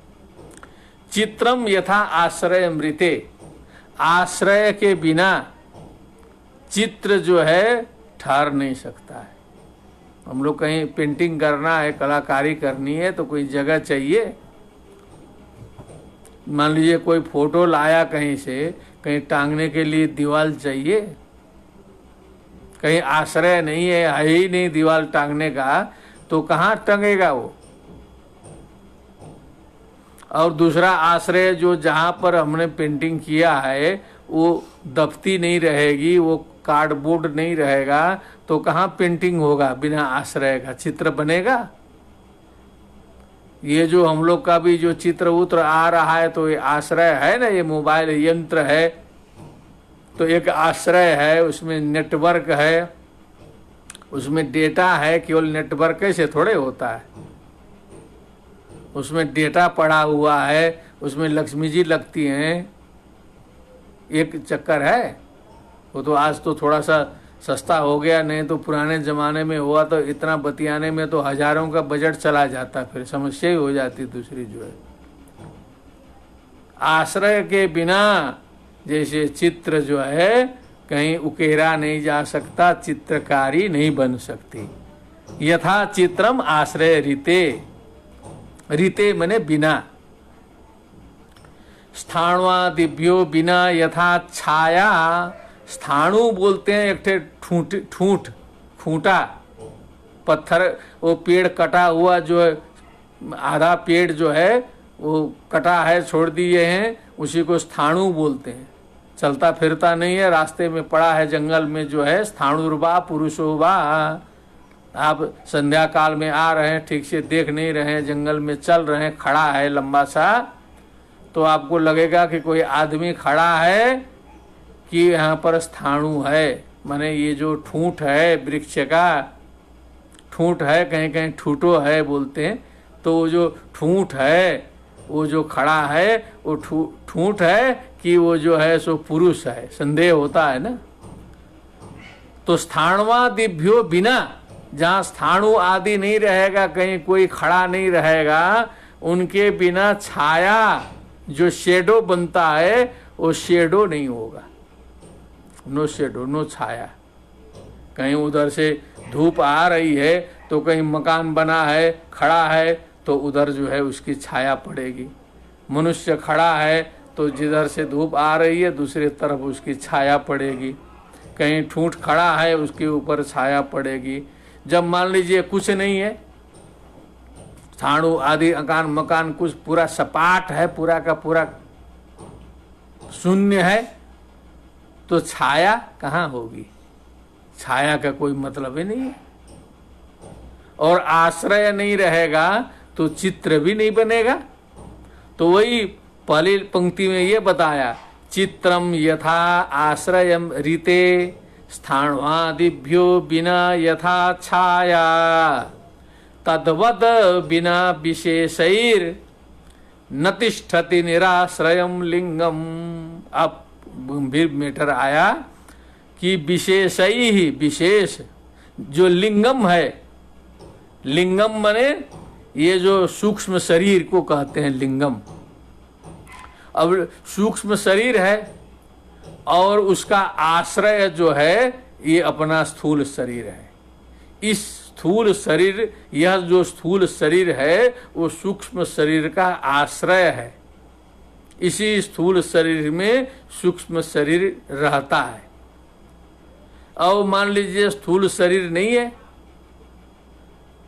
A: चित्रम यथा आश्रयमृते, आश्रय के बिना चित्र जो है ठहर नहीं सकता है। हम लोग कहीं पेंटिंग करना है, कलाकारी करनी है तो कोई जगह चाहिए। मान लीजिए कोई फोटो लाया कहीं से, कहीं टांगने के लिए दीवार चाहिए, कहीं आश्रय नहीं है ही नहीं दीवार टांगने का, तो कहाँ टंगेगा वो। और दूसरा आश्रय जो जहाँ पर हमने पेंटिंग किया है वो दफ्ती नहीं रहेगी, वो कार्डबोर्ड नहीं रहेगा, तो कहाँ पेंटिंग होगा, बिना आश्रय का चित्र बनेगा। ये जो हम लोग का भी जो चित्र उत्र आ रहा है तो ये आश्रय है ना, ये मोबाइल यंत्र है तो एक आश्रय है, उसमें नेटवर्क है, उसमें डेटा है। केवल नेटवर्क से थोड़े होता है, उसमें डेटा पड़ा हुआ है, उसमें लक्ष्मी जी लगती हैं, एक चक्कर है। वो तो आज तो थोड़ा सा सस्ता हो गया, नहीं तो पुराने ज़माने में हुआ तो इतना बतियाने में तो हजारों का बजट चला जाता, फिर समस्या ही हो जाती दूसरी जो है। आश्रय के बिना जैसे चित्र जो है कहीं उकेरा नहीं जा सकता, चित्रकारी नहीं बन सकती। यथा चित्रम आश्रय रीते, रीते मने बिना। स्थाणवादिभ्यो बिना यथा छाया, स्थाणु बोलते हैं एक ठूंठ खूंटा पत्थर, वो पेड़ कटा हुआ जो है, आधा पेड़ जो है वो कटा है, छोड़ दिए हैं, उसी को स्थाणु बोलते हैं। चलता फिरता नहीं है, रास्ते में पड़ा है जंगल में जो है, स्थाणुर्वा पुरुषो वा। आप संध्या काल में आ रहे हैं, ठीक से देख नहीं रहे हैं, जंगल में चल रहे हैं, खड़ा है लंबा सा, तो आपको लगेगा कि कोई आदमी खड़ा है कि यहाँ पर स्थाणु है, माने ये जो ठूंठ है वृक्ष का, ठूंठ है, कहीं कहीं ठूठो है बोलते हैं, तो वो जो ठूंठ है, वो जो खड़ा है वो ठूंठ है कि वो जो है सो पुरुष है, संदेह होता है ना। तो स्थाणवा दिभ्यो बिना, जहाँ स्थाणु आदि नहीं रहेगा, कहीं कोई खड़ा नहीं रहेगा, उनके बिना छाया जो शेडो बनता है वो शेडो नहीं होगा, नो शेडो, नो छाया। कहीं उधर से धूप आ रही है तो कहीं मकान बना है, खड़ा है, तो उधर जो है उसकी छाया पड़ेगी। मनुष्य खड़ा है तो जिधर से धूप आ रही है दूसरी तरफ उसकी छाया पड़ेगी। कहीं ठूंठ खड़ा है उसके ऊपर छाया पड़ेगी। जब मान लीजिए कुछ नहीं है, स्थाणु आदि अकान मकान कुछ पूरा सपाट है, पूरा का पूरा शून्य है, तो छाया कहाँ होगी? छाया का कोई मतलब ही नहीं है। और आश्रय नहीं रहेगा तो चित्र भी नहीं बनेगा। तो वही पहली पंक्ति में ये बताया, चित्रम यथा आश्रयम रीते स्थाणवादिभ्यो बिना यथा छाया तद्वद बिना विशेषैर न तिष्ठति निराश्रयम लिंगम। अब गंभीर मैटर आया कि विशेषई ही, विशेष जो लिंगम है, लिंगम माने ये जो सूक्ष्म शरीर को कहते हैं लिंगम। अब सूक्ष्म शरीर है और उसका आश्रय जो है ये अपना स्थूल शरीर है। इस स्थूल शरीर, यह जो स्थूल शरीर है वो सूक्ष्म शरीर का आश्रय है। इसी स्थूल शरीर में सूक्ष्म शरीर रहता है। और मान लीजिए स्थूल शरीर नहीं है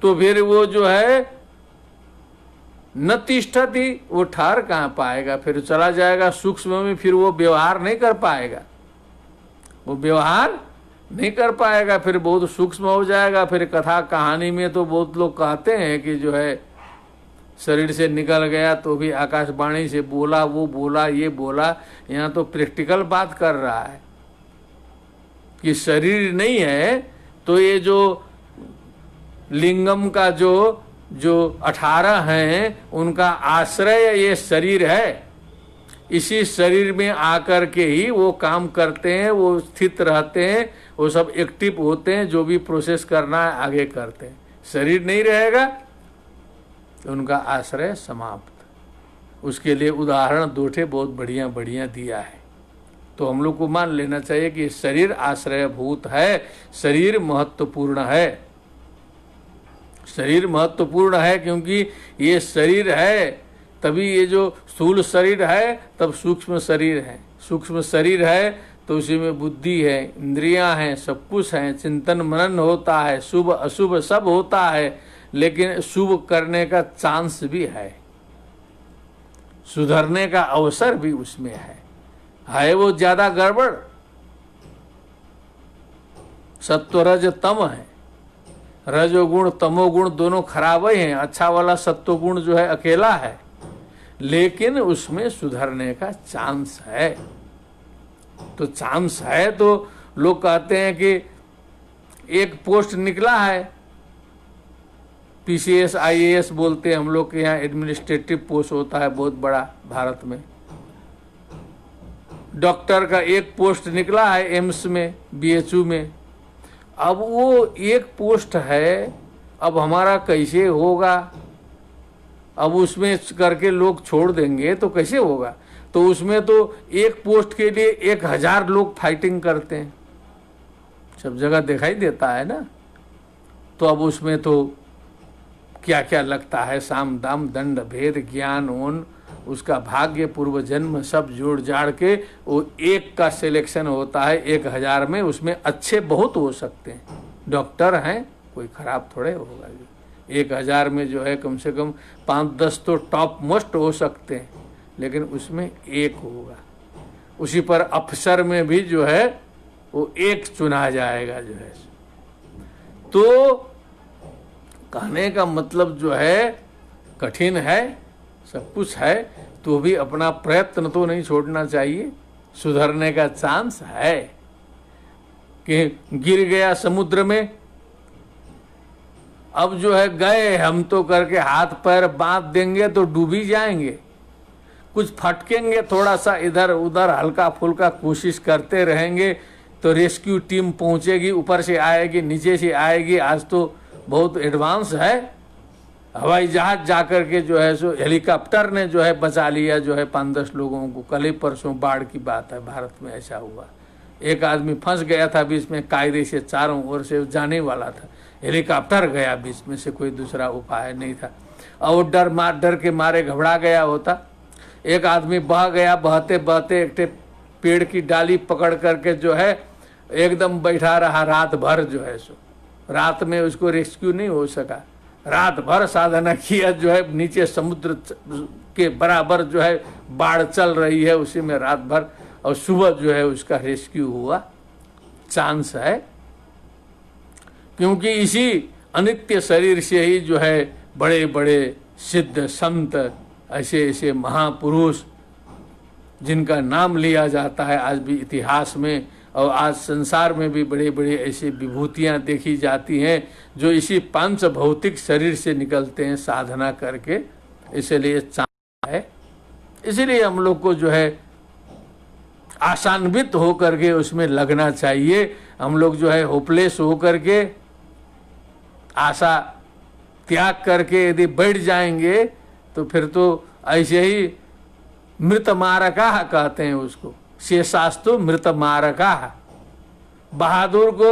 A: तो फिर वो जो है न तिष्ठति, वो ठहर कहाँ पाएगा, फिर चला जाएगा सूक्ष्म में, फिर वो व्यवहार नहीं कर पाएगा, वो व्यवहार नहीं कर पाएगा, फिर बहुत सूक्ष्म हो जाएगा। फिर कथा कहानी में तो बहुत लोग कहते हैं कि जो है शरीर से निकल गया तो भी आकाशवाणी से बोला, वो बोला, ये बोला। यहाँ तो प्रैक्टिकल बात कर रहा है कि शरीर नहीं है तो ये जो लिंगम का जो 18 हैं उनका आश्रय ये शरीर है। इसी शरीर में आकर के ही वो काम करते हैं, वो स्थित रहते हैं, वो सब एक्टिव होते हैं, जो भी प्रोसेस करना है आगे करते हैं। शरीर नहीं रहेगा तो उनका आश्रय समाप्त। उसके लिए उदाहरण दोठे बहुत बढ़िया बढ़िया दिया है। तो हम लोग को मान लेना चाहिए कि शरीर आश्रयभूत है, शरीर महत्वपूर्ण है। शरीर महत्वपूर्ण है क्योंकि ये शरीर है, तभी ये जो स्थूल शरीर है तब सूक्ष्म शरीर है। सूक्ष्म शरीर है तो उसी में बुद्धि है, इंद्रियां हैं, सब कुछ है, चिंतन मनन होता है, शुभ अशुभ सब होता है, लेकिन शुभ करने का चांस भी है, सुधरने का अवसर भी उसमें है वो ज्यादा गड़बड़। सत्वरज तम है, रजोगुण तमोगुण दोनों खराब ही हैं। अच्छा वाला सत्वगुण जो है अकेला है, लेकिन उसमें सुधरने का चांस है। तो चांस है तो लोग कहते हैं कि एक पोस्ट निकला है, पीसीएस आईएएस बोलते हैं हम लोग के यहाँ, एडमिनिस्ट्रेटिव पोस्ट होता है बहुत बड़ा भारत में। डॉक्टर का एक पोस्ट निकला है एम्स में, बीएचयू में। अब वो एक पोस्ट है, अब हमारा कैसे होगा? अब उसमें करके लोग छोड़ देंगे तो कैसे होगा? तो उसमें तो एक पोस्ट के लिए 1000 लोग फाइटिंग करते हैं, सब जगह दिखाई देता है ना। तो अब उसमें तो क्या क्या लगता है, साम दाम दंड भेद ज्ञान ओन, उसका भाग्य पूर्व जन्म सब जोड़ जाड़ के वो एक का सिलेक्शन होता है 1000 में। उसमें अच्छे बहुत हो सकते हैं, डॉक्टर हैं, कोई खराब थोड़े होगा। 1000 में जो है कम से कम 5-10 तो टॉप मोस्ट हो सकते हैं, लेकिन उसमें एक होगा। उसी पर अफसर में भी जो है वो एक चुना जाएगा जो है। तो कहने का मतलब जो है कठिन है, सब कुछ है, तो भी अपना प्रयत्न तो नहीं छोड़ना चाहिए। सुधरने का चांस है कि गिर गया समुद्र में, अब जो है गए हम तो करके हाथ पैर बांध देंगे तो डूब ही जाएंगे। कुछ फटकेंगे थोड़ा सा इधर उधर, हल्का फुल्का कोशिश करते रहेंगे तो रेस्क्यू टीम पहुंचेगी, ऊपर से आएगी नीचे से आएगी। आज तो बहुत एडवांस है, हवाई जहाज जाकर के जो है सो हेलीकॉप्टर ने जो है बचा लिया जो है 5-10 लोगों को। कल ही परसों बाढ़ की बात है, भारत में ऐसा हुआ। एक आदमी फंस गया था बीच में, कायदे से चारों ओर से जाने वाला था, हेलीकॉप्टर गया बीच में से, कोई दूसरा उपाय नहीं था। और डर के मारे घबरा गया होता। एक आदमी बह गया, बहते बहते एक पेड़ की डाली पकड़ करके जो है एकदम बैठा रहा रात भर जो है सो। रात में उसको रेस्क्यू नहीं हो सका, रात भर साधना किया जो है, नीचे समुद्र के बराबर जो है बाढ़ चल रही है, उसी में रात भर, और सुबह जो है उसका रेस्क्यू हुआ। चांस है, क्योंकि इसी अनित्य शरीर से ही जो है बड़े बड़े सिद्ध संत, ऐसे ऐसे महापुरुष जिनका नाम लिया जाता है आज भी इतिहास में, और आज संसार में भी बड़े बड़े ऐसी विभूतियां देखी जाती हैं जो इसी पांच भौतिक शरीर से निकलते हैं साधना करके। इसलिए चांस है, इसलिए हम लोग को जो है आशान्वित हो करके उसमें लगना चाहिए। हम लोग जो है होपलेस हो करके, आशा त्याग करके यदि बैठ जाएंगे तो फिर तो ऐसे ही मृत मारका कहते हैं उसको, शेषास्तु मृत मारका। बहादुर को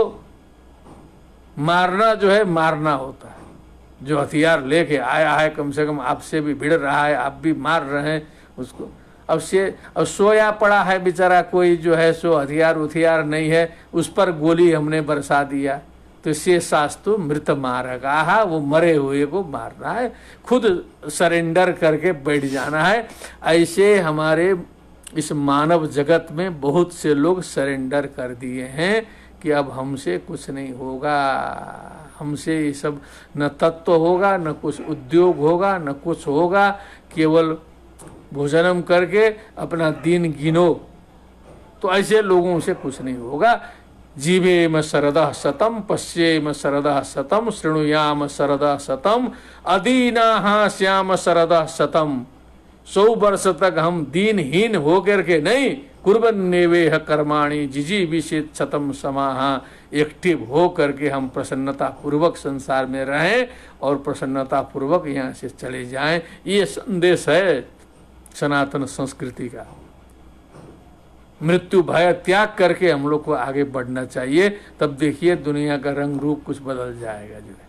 A: मारना जो है मारना होता है, जो हथियार लेके आया है, कम से कम आपसे भी भिड़ रहा है, आप भी मार रहे हैं उसको। अब सोया पड़ा है बेचारा कोई जो है सो, हथियार उथियार नहीं है, उस पर गोली हमने बरसा दिया, तो शेषास्तु मृत मारका, वो मरे हुए को मारना है, खुद सरेंडर करके बैठ जाना है। ऐसे हमारे इस मानव जगत में बहुत से लोग सरेंडर कर दिए हैं कि अब हमसे कुछ नहीं होगा, हमसे ये सब न तत्व होगा, न कुछ उद्योग होगा, न कुछ होगा, केवल भोजनम करके अपना दिन गिनो। तो ऐसे लोगों से कुछ नहीं होगा। जीवेम शरदः शतम, पश्येम शरदः शतम, शृणुयाम शरदः शतम, अदीनाः श्याम शरदः शतम। 100 वर्ष तक हम दीनहीन होकर के नहीं, कुर्वन्नेवेह कर्माणि जिजीविषेत शतम समाहा, एक्टिव हो करके हम प्रसन्नता पूर्वक संसार में रहें और प्रसन्नता पूर्वक यहाँ से चले जाएं। ये संदेश है सनातन संस्कृति का। मृत्यु भय त्याग करके हम लोग को आगे बढ़ना चाहिए, तब देखिए दुनिया का रंग रूप कुछ बदल जाएगा जो है।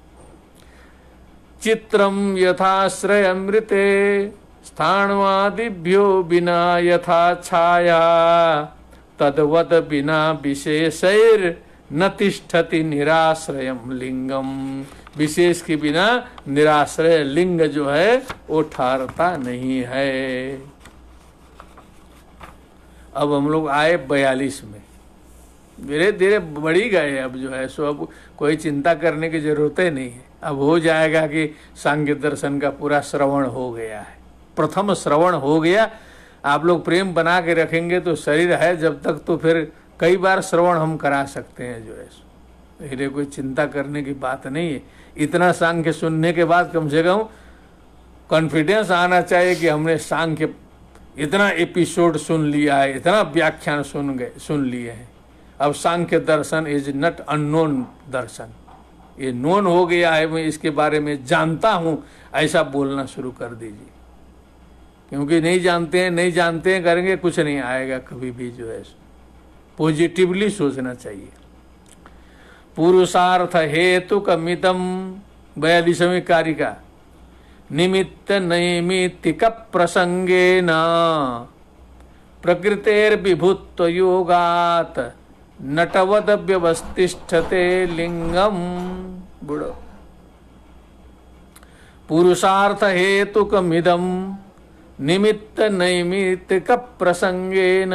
A: चित्रम यथाश्रय अमृते स्थाणवादिभ्यो बिना यथा छाया, तद्वद बिना विशेषैर न तिष्ठति निराश्रयम लिंगम। विशेष के बिना निराश्रय लिंग जो है वो ठहरता नहीं है। अब हम लोग आए 42 में, धीरे धीरे बढ़ी गए। अब जो है सो अब कोई चिंता करने की जरूरत ही नहीं है। अब हो जाएगा कि सांख्य दर्शन का पूरा श्रवण हो गया है, प्रथम श्रवण हो गया। आप लोग प्रेम बना के रखेंगे तो शरीर है जब तक, तो फिर कई बार श्रवण हम करा सकते हैं जो है। इसलिए कोई चिंता करने की बात नहीं है। इतना सांख्य सुनने के बाद कम से कम कॉन्फिडेंस आना चाहिए कि हमने सांख्य इतना एपिसोड सुन लिया है, इतना व्याख्यान सुन लिए हैं। अब सांख्य दर्शन इज नॉट अननोन दर्शन, ये नोन हो गया है, मैं इसके बारे में जानता हूँ, ऐसा बोलना शुरू कर दीजिए। क्योंकि नहीं जानते हैं करेंगे कुछ नहीं आएगा कभी भी जो है। पॉजिटिवली सोचना चाहिए। पुरुषार्थ हेतु कमितम 42वीं कारिका, निमित्त नैमित्तिक प्रसंगे न प्रकृतेर विभुत्व योगात नटवद व्यवस्थिष्ठते लिंगम। पुरुषार्थ हेतु कमिदम निमित्त नैमित्तिक प्रसंगेन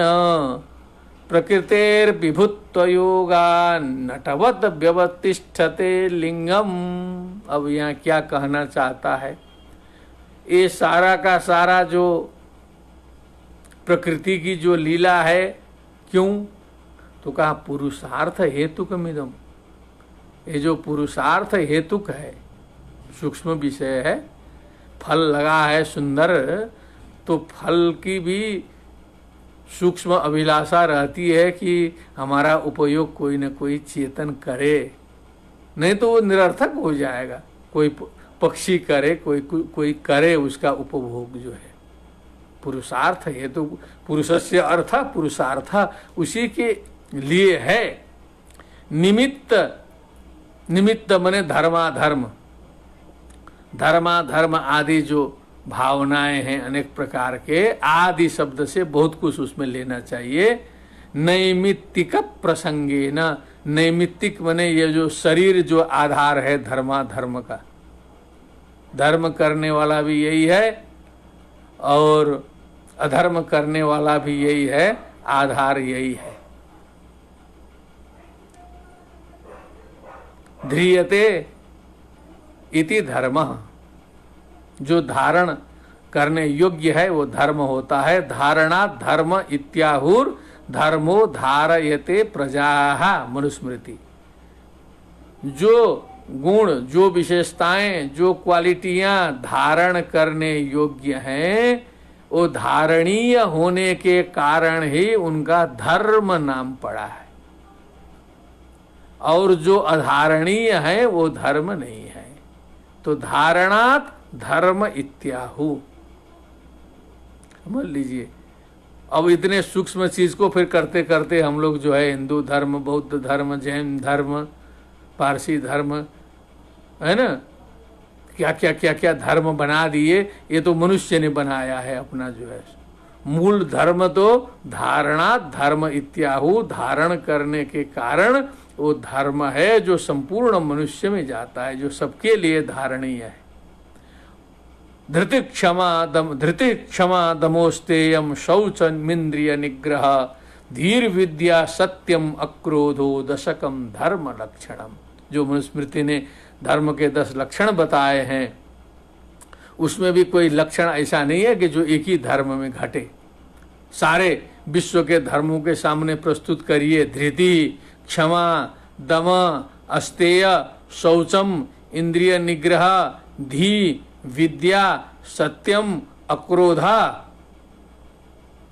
A: प्रकृतेर्विभुत्व योगा नटवत व्यवतिष्ठते लिंगम। अब यहाँ क्या कहना चाहता है, ये सारा का सारा जो प्रकृति की जो लीला है, क्यों तो कहा पुरुषार्थ हेतुकमिदम। ये जो पुरुषार्थ हेतुक है, सूक्ष्म विषय है, फल लगा है सुंदर, तो फल की भी सूक्ष्म अभिलाषा रहती है कि हमारा उपयोग कोई न कोई चेतन करे, नहीं तो वो निरर्थक हो जाएगा। कोई पक्षी करे, कोई करे उसका उपभोग जो है। पुरुषार्थ है तो पुरुषस्य अर्थ पुरुषार्थ उसी के लिए है। निमित्त, निमित्त मने धर्माधर्म, धर्माधर्म आदि जो भावनाएं हैं अनेक प्रकार के, आदि शब्द से बहुत कुछ उसमें लेना चाहिए। नैमित्तिक प्रसंगे न, नैमित्तिक मने ये जो शरीर जो आधार है धर्माधर्म का, धर्म करने वाला भी यही है और अधर्म करने वाला भी यही है, आधार यही है। ध्रियते इति धर्मः, जो धारण करने योग्य है वो धर्म होता है। धारणा धर्म इत्याहुर धर्मो धारयते प्रजाः मनुस्मृति। जो गुण, जो विशेषताएं, जो क्वालिटियां धारण करने योग्य हैं, वो धारणीय होने के कारण ही उनका धर्म नाम पड़ा है, और जो अधारणीय है वो धर्म नहीं है। तो धारणात् धर्म इत्याहु, समझ लीजिए। अब इतने सूक्ष्म चीज को फिर करते करते हम लोग जो है हिंदू धर्म, बौद्ध धर्म, जैन धर्म, पारसी धर्म, है ना, क्या क्या क्या क्या धर्म बना दिए। ये तो मनुष्य ने बनाया है अपना जो है। मूल धर्म तो धारणा धर्म इत्याहु, धारण करने के कारण वो धर्म है जो संपूर्ण मनुष्य में जाता है, जो सबके लिए धारणीय है। धृति क्षमा दमोस्तेयम शौचमिंद्रिय निग्रह धीर विद्या सत्यम अक्रोधो दशकम धर्म लक्षणम। जो मनुस्मृति ने धर्म के 10 लक्षण बताए हैं, उसमें भी कोई लक्षण ऐसा नहीं है कि जो एक ही धर्म में घटे। सारे विश्व के धर्मों के सामने प्रस्तुत करिए। धृति, क्षमा, दम, अस्तेय, शौचम, इंद्रिय निग्रह, धी, विद्या, सत्यम, अक्रोधा।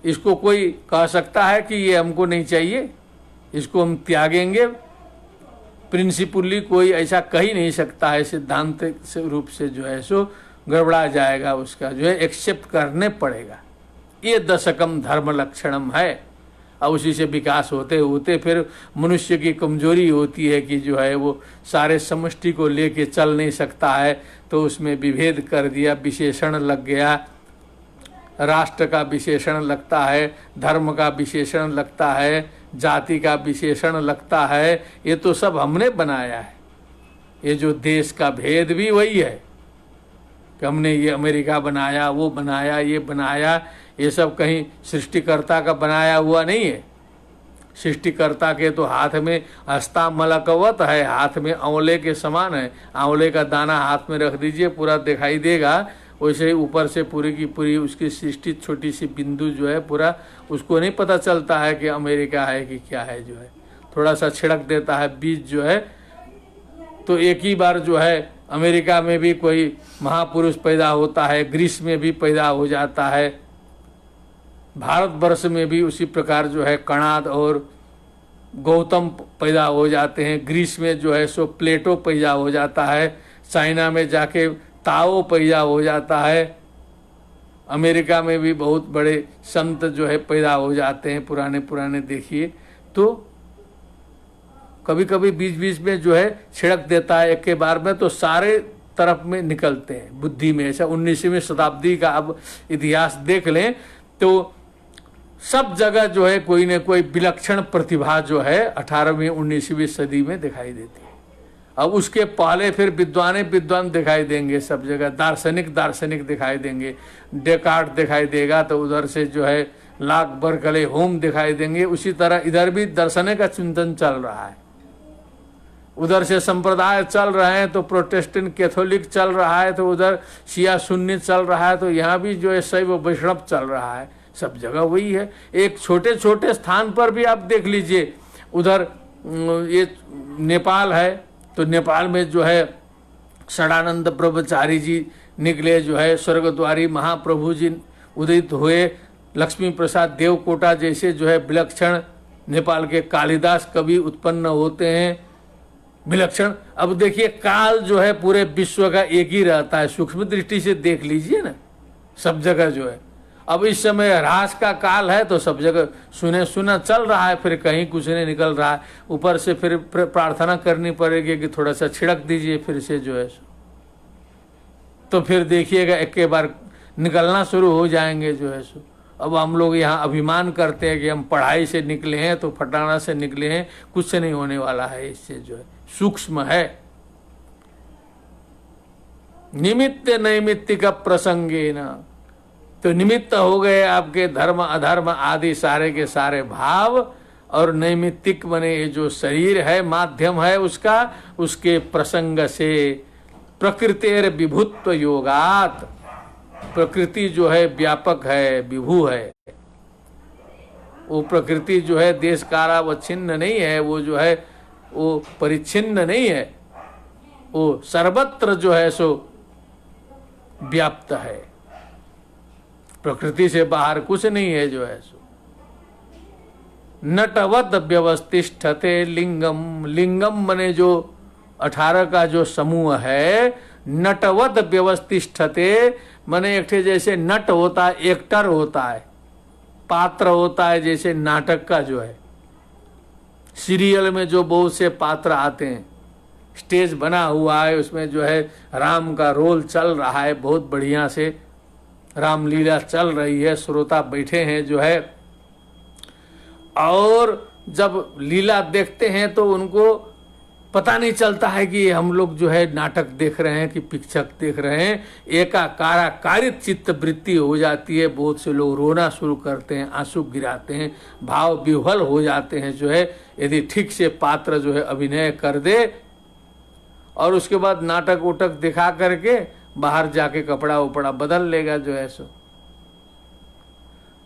A: इसको कोई कह सकता है कि ये हमको नहीं चाहिए, इसको हम त्यागेंगे? प्रिंसिपली कोई ऐसा कह ही नहीं सकता है। सिद्धांत रूप से जो है सो गड़बड़ा जाएगा, उसका जो है एक्सेप्ट करने पड़ेगा। ये दशकम धर्म लक्षणम है। और उसी से विकास होते होते फिर मनुष्य की कमजोरी होती है कि जो है वो सारे समष्टि को लेके चल नहीं सकता है, तो उसमें विभेद कर दिया, विशेषण लग गया। राष्ट्र का विशेषण लगता है, धर्म का विशेषण लगता है, जाति का विशेषण लगता है। ये तो सब हमने बनाया है। ये जो देश का भेद भी वही है कि हमने ये अमेरिका बनाया, वो बनाया, ये बनाया। ये सब कहीं सृष्टिकर्ता का बनाया हुआ नहीं है। सृष्टिकर्ता के तो हाथ में हस्ता मलकवत है, हाथ में आंवले के समान है। आंवले का दाना हाथ में रख दीजिए, पूरा दिखाई देगा। वैसे ही ऊपर से पूरी की पूरी उसकी सृष्टि छोटी सी बिंदु जो है पूरा, उसको नहीं पता चलता है कि अमेरिका है कि क्या है। जो है थोड़ा सा छिड़क देता है बीज जो है, तो एक ही बार जो है अमेरिका में भी कोई महापुरुष पैदा होता है, ग्रीस में भी पैदा हो जाता है, भारतवर्ष में भी उसी प्रकार जो है कणाद और गौतम पैदा हो जाते हैं। ग्रीस में जो है सो प्लेटो पैदा हो जाता है, चाइना में जाके ताओ पैदा हो जाता है, अमेरिका में भी बहुत बड़े संत जो है पैदा हो जाते हैं, पुराने पुराने देखिए। तो कभी कभी बीच बीच में जो है छिड़क देता है एक के बार में, तो सारे तरफ में निकलते हैं बुद्धि में। ऐसा 19वीं शताब्दी का अब इतिहास देख लें तो सब जगह जो है कोई न कोई विलक्षण प्रतिभा जो है 18वीं 19वीं सदी में दिखाई देती है। अब उसके पहले फिर विद्वान दिखाई देंगे सब जगह, दार्शनिक दिखाई देंगे, डेकार्ट दिखाई देगा, तो उधर से जो है लाख बरकले होम दिखाई देंगे। उसी तरह इधर भी दर्शन का चिंतन चल रहा है। उधर से संप्रदाय चल रहे हैं तो प्रोटेस्टेंट कैथोलिक चल रहा है, तो उधर शिया सुन्नी चल रहा है, तो यहाँ भी जो है शैव वैष्णव चल रहा है। सब जगह वही है। एक छोटे छोटे स्थान पर भी आप देख लीजिए, उधर ये नेपाल है, तो नेपाल में जो है षडानंद ब्रह्मचारी जी निकले, जो है स्वर्गद्वारी महाप्रभु जी उदित हुए, लक्ष्मी प्रसाद देवकोटा जैसे जो है विलक्षण नेपाल के कालिदास कवि उत्पन्न होते हैं, विलक्षण। अब देखिए काल जो है पूरे विश्व का एक ही रहता है, सूक्ष्म दृष्टि से देख लीजिए ना, सब जगह जो है। अब इस समय ह्रास का काल है, तो सब जगह सुना चल रहा है, फिर कहीं कुछ नहीं निकल रहा है। ऊपर से फिर प्रार्थना करनी पड़ेगी कि थोड़ा सा छिड़क दीजिए फिर से जो है, तो फिर देखिएगा एक के बार निकलना शुरू हो जाएंगे जो है सो। अब हम लोग यहाँ अभिमान करते हैं कि हम पढ़ाई से निकले हैं, तो फटाना से निकले हैं, कुछ से नहीं होने वाला है। इससे जो है सूक्ष्म है। निमित्त नैमित्तिक प्रसंगे न, तो निमित्त हो गए आपके धर्म अधर्म आदि सारे के सारे भाव, और नैमित्तिक बने ये जो शरीर है माध्यम है उसका, उसके प्रसंग से प्रकृतिर विभुत्व योगात, प्रकृति जो है व्यापक है, विभु है। वो प्रकृति जो है देश कालावच्छिन्न नहीं है, वो जो है वो परिच्छिन्न नहीं है, वो सर्वत्र जो है सो व्याप्त है। प्रकृति से बाहर कुछ नहीं है जो है सो। नटवत व्यवस्थिष्ठते लिंगम, लिंगम मने जो 18 का जो समूह है, नटवत व्यवस्थिष्ठते मने एक जैसे नट होता है, एक्टर होता है, पात्र होता है, जैसे नाटक का जो है सीरियल में जो बहुत से पात्र आते हैं, स्टेज बना हुआ है, उसमें जो है राम का रोल चल रहा है, बहुत बढ़िया से रामलीला चल रही है, श्रोता बैठे हैं जो है, और जब लीला देखते हैं तो उनको पता नहीं चलता है कि हम लोग जो है नाटक देख रहे हैं कि पिक्चर देख रहे हैं। एकाकारित चित्त वृत्ति हो जाती है, बहुत से लोग रोना शुरू करते हैं, आंसू गिराते हैं, भाव विह्वल हो जाते हैं जो है, यदि ठीक से पात्र जो है अभिनय कर दे, और उसके बाद नाटक उटक दिखा करके बाहर जाके कपड़ा उपड़ा बदल लेगा जो है सो।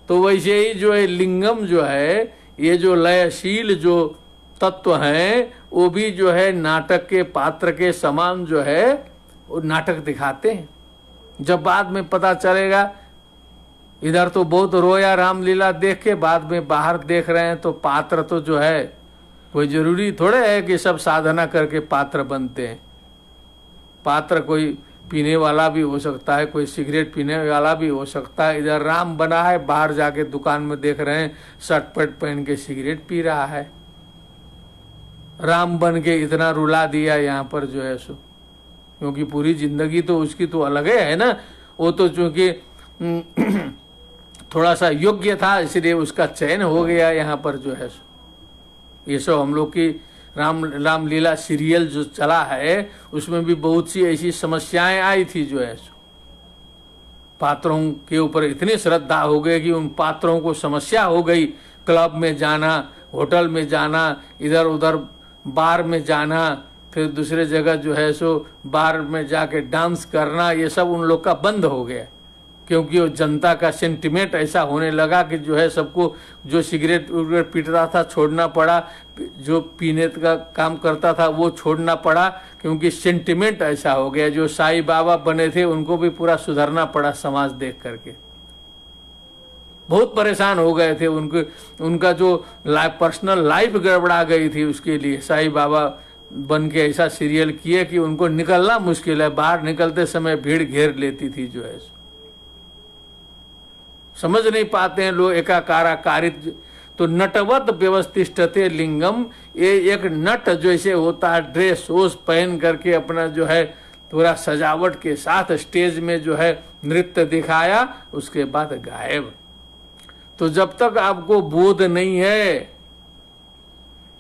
A: तो वैसे ही जो है लिंगम जो है, ये जो लयशील जो तत्व हैं, वो भी जो है नाटक के पात्र के समान जो है वो नाटक दिखाते हैं। जब बाद में पता चलेगा, इधर तो बहुत रोया रामलीला देख के, बाद में बाहर देख रहे हैं तो पात्र तो जो है, कोई जरूरी थोड़े है कि सब साधना करके पात्र बनते हैं। पात्र कोई पीने वाला भी हो सकता है, कोई सिगरेट पीने वाला भी हो सकता है। इधर राम बना है, बाहर जाके दुकान में देख रहे हैं शर्ट पैंट पहन के सिगरेट पी रहा है। राम बन के इतना रुला दिया यहाँ पर जो है सो, क्योंकि पूरी जिंदगी तो उसकी तो अलग है ना। वो तो चूंकि थोड़ा सा योग्य था, इसलिए उसका चयन हो गया यहाँ पर जो है सो। ये सब हम लोग की रामलीला सीरियल जो चला है, उसमें भी बहुत सी ऐसी समस्याएं आई थी जो है सो। पात्रों के ऊपर इतनी श्रद्धा हो गई कि उन पात्रों को समस्या हो गई। क्लब में जाना, होटल में जाना, इधर उधर बार में जाना, फिर दूसरे जगह जो है सो बार में जाके डांस करना, ये सब उन लोग का बंद हो गया, क्योंकि वो जनता का सेंटिमेंट ऐसा होने लगा कि जो है सबको जो सिगरेट उगरेट पीटता था छोड़ना पड़ा, जो पीने का काम करता था वो छोड़ना पड़ा, क्योंकि सेंटिमेंट ऐसा हो गया। जो साईं बाबा बने थे उनको भी पूरा सुधरना पड़ा समाज देख करके, बहुत परेशान हो गए थे। उनका जो पर्सनल लाइफ गड़बड़ा गई थी, उसके लिए साईं बाबा बन के ऐसा सीरियल किए कि उनको निकलना मुश्किल है। बाहर निकलते समय भीड़ घेर लेती थी जो है, समझ नहीं पाते हैं लोग एकाकारित। तो नटवत व्यवस्थिष्ठते लिंगम, ये एक नट जैसे होता है, ड्रेस वोस पहन करके अपना जो है पूरा सजावट के साथ स्टेज में जो है नृत्य दिखाया, उसके बाद गायब। तो जब तक आपको बोध नहीं है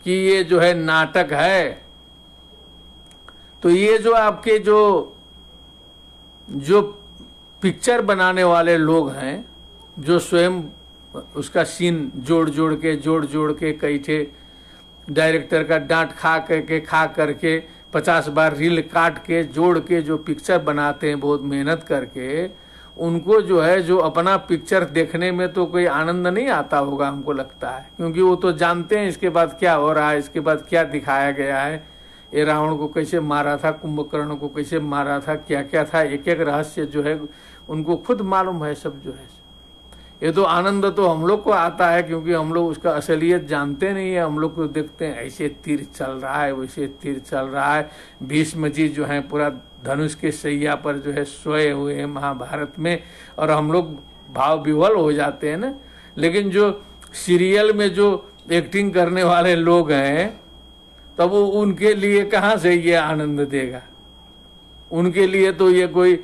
A: कि ये जो है नाटक है, तो ये जो आपके जो पिक्चर बनाने वाले लोग हैं, जो स्वयं उसका सीन जोड़ जोड़ के कई थे डायरेक्टर का डांट खा करके 50 बार रील काट के जोड़ के जो पिक्चर बनाते हैं बहुत मेहनत करके, उनको जो है जो अपना पिक्चर देखने में तो कोई आनंद नहीं आता होगा हमको लगता है, क्योंकि वो तो जानते हैं इसके बाद क्या हो रहा है, इसके बाद क्या दिखाया गया है, ये रावण को कैसे मारा था, कुंभकर्ण को कैसे मारा था, क्या क्या था, एक एक रहस्य जो है उनको खुद मालूम है सब जो है। ये तो आनंद तो हम लोग को आता है, क्योंकि हम लोग उसका असलियत जानते नहीं है। हम लोग को देखते हैं ऐसे तीर चल रहा है, वैसे तीर चल रहा है, भीष्म जी जो है पूरा धनुष के सैया पर जो है सोए हुए हैं महाभारत में, और हम लोग भाव विह्वल हो जाते हैं ना। लेकिन जो सीरियल में जो एक्टिंग करने वाले लोग हैं, तब वो उनके लिए कहाँ से ये आनंद देगा? उनके लिए तो ये कोई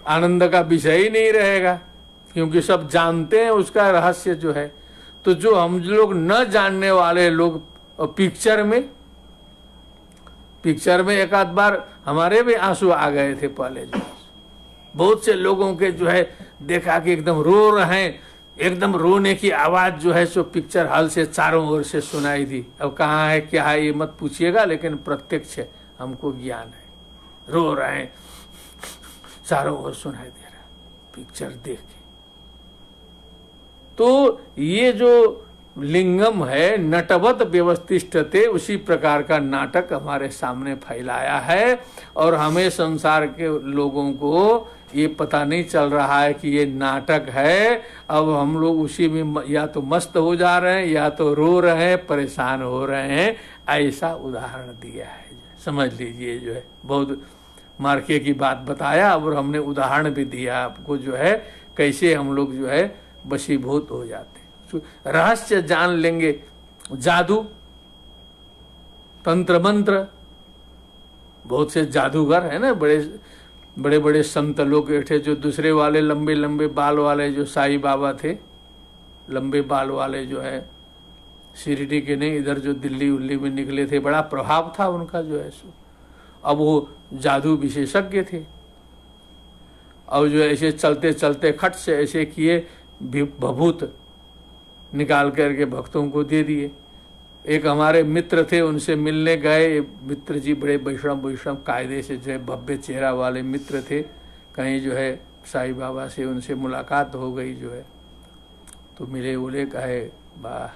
A: आनंद का विषय ही नहीं रहेगा, क्योंकि सब जानते हैं उसका रहस्य जो है। तो जो हम लोग न जानने वाले लोग पिक्चर में एक आध बार हमारे भी आंसू आ गए थे पहले। जो बहुत से लोगों के जो है देखा कि एकदम रो रहे हैं, एकदम रोने की आवाज जो है सो पिक्चर हॉल से चारों ओर से सुनाई दी। अब कहाँ है क्या है ये मत पूछिएगा, लेकिन प्रत्यक्ष हमको ज्ञान है, रो रहे हैं, चारों ओर सुनाई दे रहा पिक्चर देख के। तो ये जो लिंगम है नटवत व्यवस्थिष्ठते, उसी प्रकार का नाटक हमारे सामने फैलाया है, और हमें संसार के लोगों को ये पता नहीं चल रहा है कि ये नाटक है। अब हम लोग उसी में या तो मस्त हो जा रहे हैं, या तो रो रहे हैं, परेशान हो रहे हैं। ऐसा उदाहरण दिया है, समझ लीजिए। जो है बहुत मार्के की बात बताया, और हमने उदाहरण भी दिया आपको जो है कैसे हम लोग जो है वशीभूत हो जाते हैं, रहस्य जान लेंगे। जादू, तंत्र मंत्र, बहुत से जादूगर है ना, बड़े बड़े संत लोग बैठे, जो दूसरे वाले लंबे लंबे बाल वाले जो साईं बाबा थे, लंबे बाल वाले जो है शिरडी के नहीं, इधर जो दिल्ली उल्ली में निकले थे, बड़ा प्रभाव था उनका जो है सो। अब वो जादू विशेषज्ञ थे, और जो ऐसे चलते चलते खट से ऐसे किए, भभूत निकाल करके भक्तों को दे दिए। एक हमारे मित्र थे, उनसे मिलने गए, मित्र जी बड़े वैष्णव कायदे से जो है भव्य चेहरा वाले मित्र थे। कहीं जो है साईं बाबा से उनसे मुलाकात हो गई जो है, तो मिले बोले कहे वाह।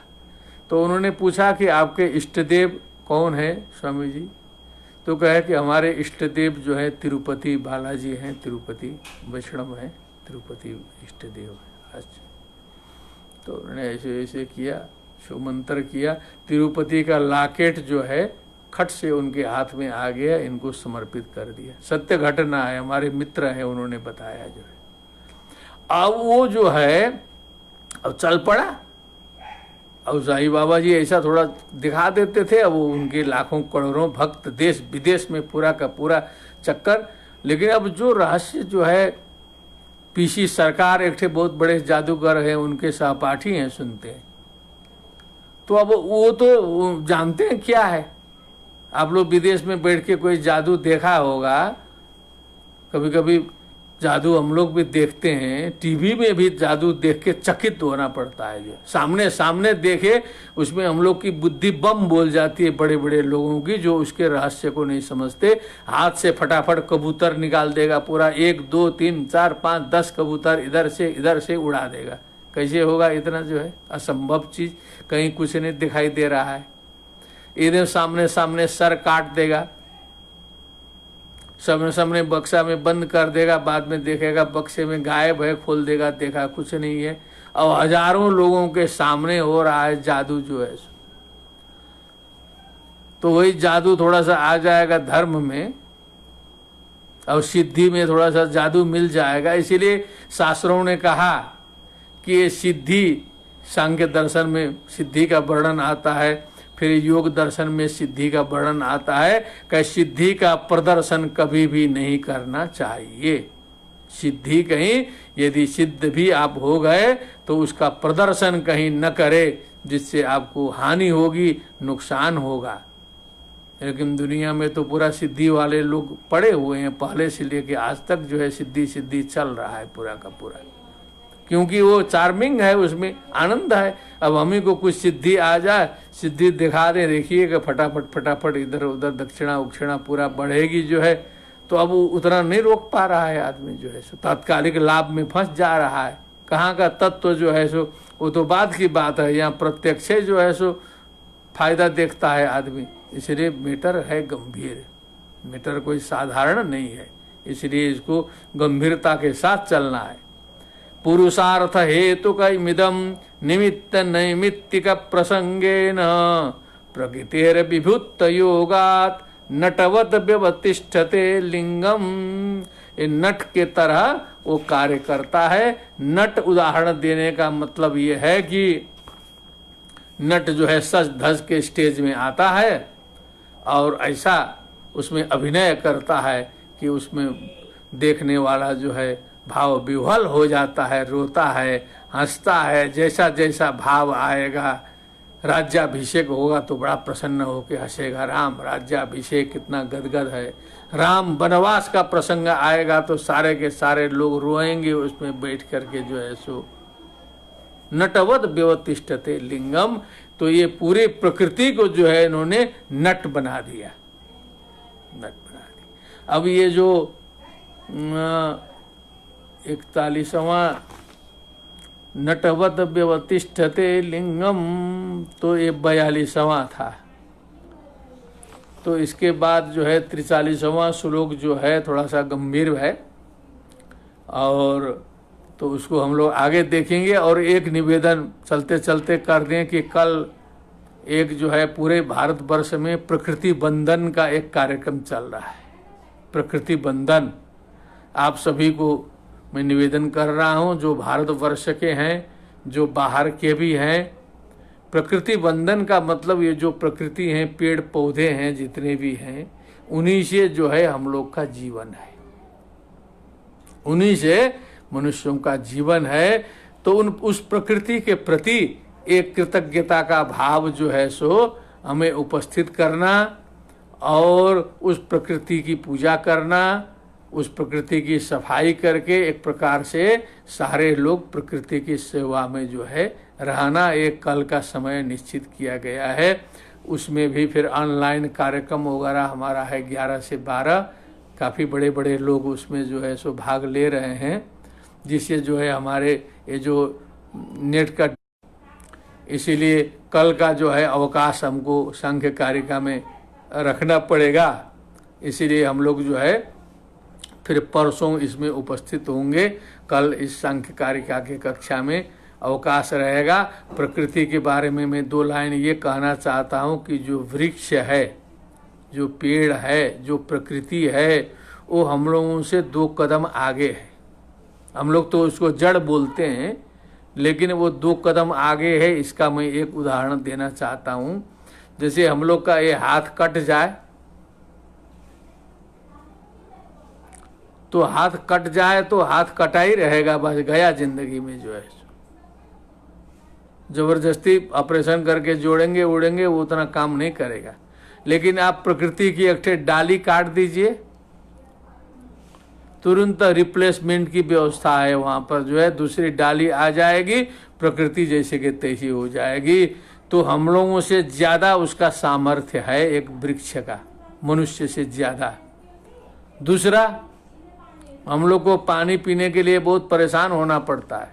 A: तो उन्होंने पूछा कि आपके इष्ट देव कौन है स्वामी जी? तो कहे कि हमारे इष्ट देव जो है तिरुपति बालाजी हैं, तिरुपति वैष्णव हैं, तिरुपति इष्ट देव है। अच्छा, तो उन्होंने ऐसे ऐसे किया, शो मंत्र किया, तिरुपति का लॉकेट जो है खट से उनके हाथ में आ गया, इनको समर्पित कर दिया। सत्य घटना है, हमारे मित्र हैं, उन्होंने बताया जो है। अब वो जो है अब चल पड़ा। अब साईं बाबा जी ऐसा थोड़ा दिखा देते थे, अब वो उनके लाखों करोड़ों भक्त देश विदेश में पूरा का पूरा चक्कर। लेकिन अब जो रहस्य जो है, पीसी सरकार एक थे बहुत बड़े जादूगर हैं, उनके सहपाठी हैं, सुनते हैं। तो अब वो तो जानते हैं क्या है। आप लोग विदेश में बैठ के कोई जादू देखा होगा, कभी कभी जादू हम लोग भी देखते हैं, टीवी में भी जादू देख के चकित होना पड़ता है। जो सामने सामने देखे उसमें हम लोग की बुद्धि बम बोल जाती है, बड़े बड़े लोगों की, जो उसके रहस्य को नहीं समझते। हाथ से फटाफट कबूतर निकाल देगा, पूरा 1 2 3 4 5 10 कबूतर इधर से उड़ा देगा। कैसे होगा इतना जो है असंभव चीज, कहीं कुछ नहीं दिखाई दे रहा है। इधर सामने सामने सर काट देगा, सामने बक्सा में बंद कर देगा, बाद में देखेगा बक्से में गायब है, खोल देगा, देखा कुछ नहीं है। अब हजारों लोगों के सामने हो रहा है जादू जो है। तो वही जादू थोड़ा सा आ जाएगा धर्म में, और सिद्धि में थोड़ा सा जादू मिल जाएगा। इसीलिए शास्त्रों ने कहा कि ये सिद्धि, सांख्य दर्शन में सिद्धि का वर्णन आता है, फिर योग दर्शन में सिद्धि का वर्णन आता है कि सिद्धि का प्रदर्शन कभी भी नहीं करना चाहिए। सिद्धि कहीं यदि सिद्ध भी आप हो गए तो उसका प्रदर्शन कहीं न करे, जिससे आपको हानि होगी, नुकसान होगा। लेकिन दुनिया में तो पूरा सिद्धि वाले लोग पड़े हुए हैं, पहले से लेके आज तक जो है सिद्धि सिद्धि चल रहा है पूरा का पूरा, क्योंकि वो चार्मिंग है, उसमें आनंद है। अब हमें को कुछ सिद्धि आ जाए, सिद्धि दिखा दे, देखिए कि फटाफट फटाफट इधर उधर दक्षिणा उक्षिणा पूरा बढ़ेगी जो है, तो अब उतना नहीं रोक पा रहा है आदमी जो है सो, तात्कालिक लाभ में फंस जा रहा है। कहाँ का तत्व जो है सो वो तो बाद की बात है, यहाँ प्रत्यक्ष जो है सो फायदा देखता है आदमी। इसलिए मैटर है गंभीर, मैटर कोई साधारण नहीं है, इसलिए इसको गंभीरता के साथ चलना है। पुरुषार्थ हेतु मिदम निमित्त नैमित्तिक प्रसंगेन प्रकृतिर विभुत योगात नटवत व्यवतिष्ठते लिंगम। ये नट के तरह वो कार्य करता है। नट उदाहरण देने का मतलब ये है कि नट जो है सज धज के स्टेज में आता है और ऐसा उसमें अभिनय करता है कि उसमें देखने वाला जो है भाव विह्वल हो जाता है, रोता है, हंसता है, जैसा जैसा भाव आएगा। राज्याभिषेक होगा तो बड़ा प्रसन्न होकर हंसेगा, राम राज्याभिषेक कितना गदगद है। राम वनवास का प्रसंग आएगा तो सारे के सारे लोग रोएंगे उसमें बैठ करके जो है सो। नटवत व्यवतिष्ठते लिंगम, तो ये पूरी प्रकृति को जो है इन्होंने नट बना दिया, नट बना दिया। अब ये जो 41वां नटवत व्यवतिष्ठते लिंगम, तो ये 42वां था। तो इसके बाद जो है 43वां श्लोक जो है थोड़ा सा गंभीर है, और तो उसको हम लोग आगे देखेंगे। और एक निवेदन चलते चलते कर दें कि कल एक जो है पूरे भारतवर्ष में प्रकृति बंधन का एक कार्यक्रम चल रहा है। प्रकृति बंधन आप सभी को मैं निवेदन कर रहा हूं, जो भारतवर्ष के हैं, जो बाहर के भी हैं। प्रकृति बंधन का मतलब ये जो प्रकृति हैं, पेड़ पौधे हैं, जितने भी हैं, उन्हीं से जो है हम लोग का जीवन है, उन्हीं से मनुष्यों का जीवन है। तो उस प्रकृति के प्रति एक कृतज्ञता का भाव जो है सो हमें उपस्थित करना और उस प्रकृति की पूजा करना, उस प्रकृति की सफाई करके एक प्रकार से सारे लोग प्रकृति की सेवा में जो है रहना। एक कल का समय निश्चित किया गया है, उसमें भी फिर ऑनलाइन कार्यक्रम वगैरह हमारा है 11 से 12। काफ़ी बड़े बड़े लोग उसमें जो है सो भाग ले रहे हैं, जिससे जो है हमारे ये जो नेट का, इसीलिए कल का जो है अवकाश हमको सांख्य कारिका में रखना पड़ेगा। इसीलिए हम लोग जो है फिर परसों इसमें उपस्थित होंगे। कल इस सांख्य कारिका के कक्षा में अवकाश रहेगा। प्रकृति के बारे में मैं 2 लाइन ये कहना चाहता हूँ कि जो वृक्ष है, जो पेड़ है, जो प्रकृति है, वो हम लोगों से 2 कदम आगे है। हम लोग तो उसको जड़ बोलते हैं, लेकिन वो 2 कदम आगे है। इसका मैं एक उदाहरण देना चाहता हूँ। जैसे हम लोग का ये हाथ कट जाए तो हाथ कट जाए तो हाथ कटा ही रहेगा, बस गया जिंदगी में जो है। जबरदस्ती ऑपरेशन करके जोड़ेंगे उड़ेंगे वो उतना काम नहीं करेगा। लेकिन आप प्रकृति की एक डाली काट दीजिए, तुरंत रिप्लेसमेंट की व्यवस्था है वहां पर, जो है दूसरी डाली आ जाएगी, प्रकृति जैसे कि तैसी हो जाएगी। तो हम लोगों से ज्यादा उसका सामर्थ्य है एक वृक्ष का, मनुष्य से ज्यादा। दूसरा, हम लोग को पानी पीने के लिए बहुत परेशान होना पड़ता है,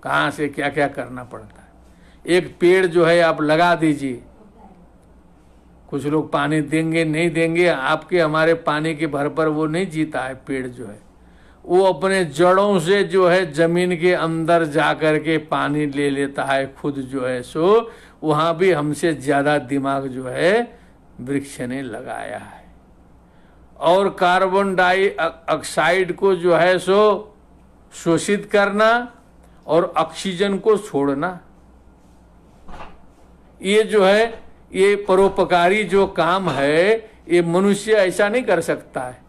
A: कहाँ से क्या क्या करना पड़ता है। एक पेड़ जो है आप लगा दीजिए, कुछ लोग पानी देंगे नहीं देंगे, आपके हमारे पानी के भर पर वो नहीं जीता है। पेड़ जो है वो अपने जड़ों से जो है जमीन के अंदर जा कर के पानी ले लेता है खुद जो है सो। वहाँ भी हमसे ज़्यादा दिमाग जो है वृक्ष ने लगाया है। और कार्बन डाइऑक्साइड को जो है सो शोषित करना और ऑक्सीजन को छोड़ना, ये जो है ये परोपकारी जो काम है, ये मनुष्य ऐसा नहीं कर सकता है।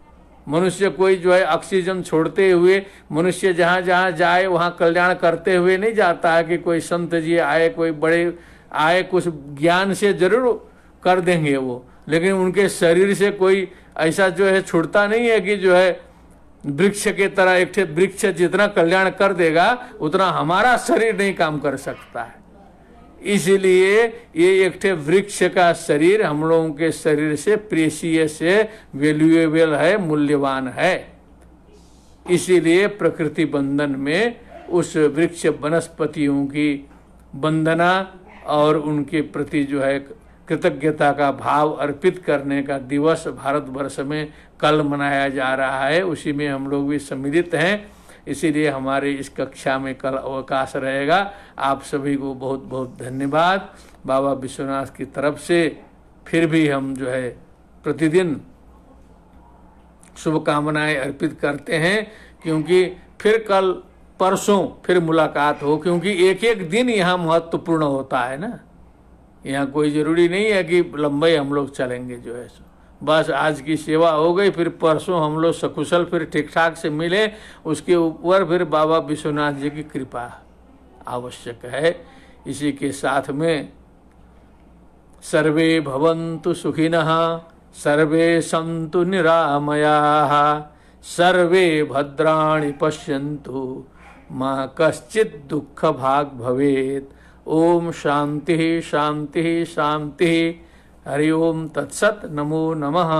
A: मनुष्य कोई जो है ऑक्सीजन छोड़ते हुए मनुष्य जहाँ जहाँ जाए वहाँ कल्याण करते हुए नहीं जाता है कि कोई संत जी आए, कोई बड़े आए, कुछ ज्ञान से जरूर कर देंगे वो, लेकिन उनके शरीर से कोई ऐसा जो है छूटता नहीं है कि जो है वृक्ष के तरह, एक ठे वृक्ष जितना कल्याण कर देगा उतना हमारा शरीर नहीं काम कर सकता है। इसलिए ये एक ठे वृक्ष का शरीर हम लोगों के शरीर से प्रेशियस है, वैल्यूएबल है, मूल्यवान है। इसीलिए प्रकृति बंधन में उस वृक्ष वनस्पतियों की वंदना और उनके प्रति जो है कृतज्ञता का भाव अर्पित करने का दिवस भारतवर्ष में कल मनाया जा रहा है। उसी में हम लोग भी सम्मिलित हैं। इसीलिए हमारे इस कक्षा में कल अवकाश रहेगा। आप सभी को बहुत बहुत धन्यवाद। बाबा विश्वनाथ की तरफ से फिर भी हम जो है प्रतिदिन शुभकामनाएं अर्पित करते हैं, क्योंकि फिर कल परसों फिर मुलाकात हो, क्योंकि एक एक दिन यहाँ महत्वपूर्ण होता है ना। यहाँ कोई ज़रूरी नहीं है कि लंबे हम लोग चलेंगे जो है सो। बस आज की सेवा हो गई, फिर परसों हम लोग सकुशल फिर ठीक ठाक से मिले, उसके ऊपर फिर बाबा विश्वनाथ जी की कृपा आवश्यक है। इसी के साथ में सर्वे भवन्तु सुखिनः, सर्वे सन्तु निरामयाः, सर्वे भद्राणि पश्यन्तु, मा कश्चित् दुःख भाग् भवेत्। ओम शांति शांति शांति। हरि ओम तत्सत। नमो नमः।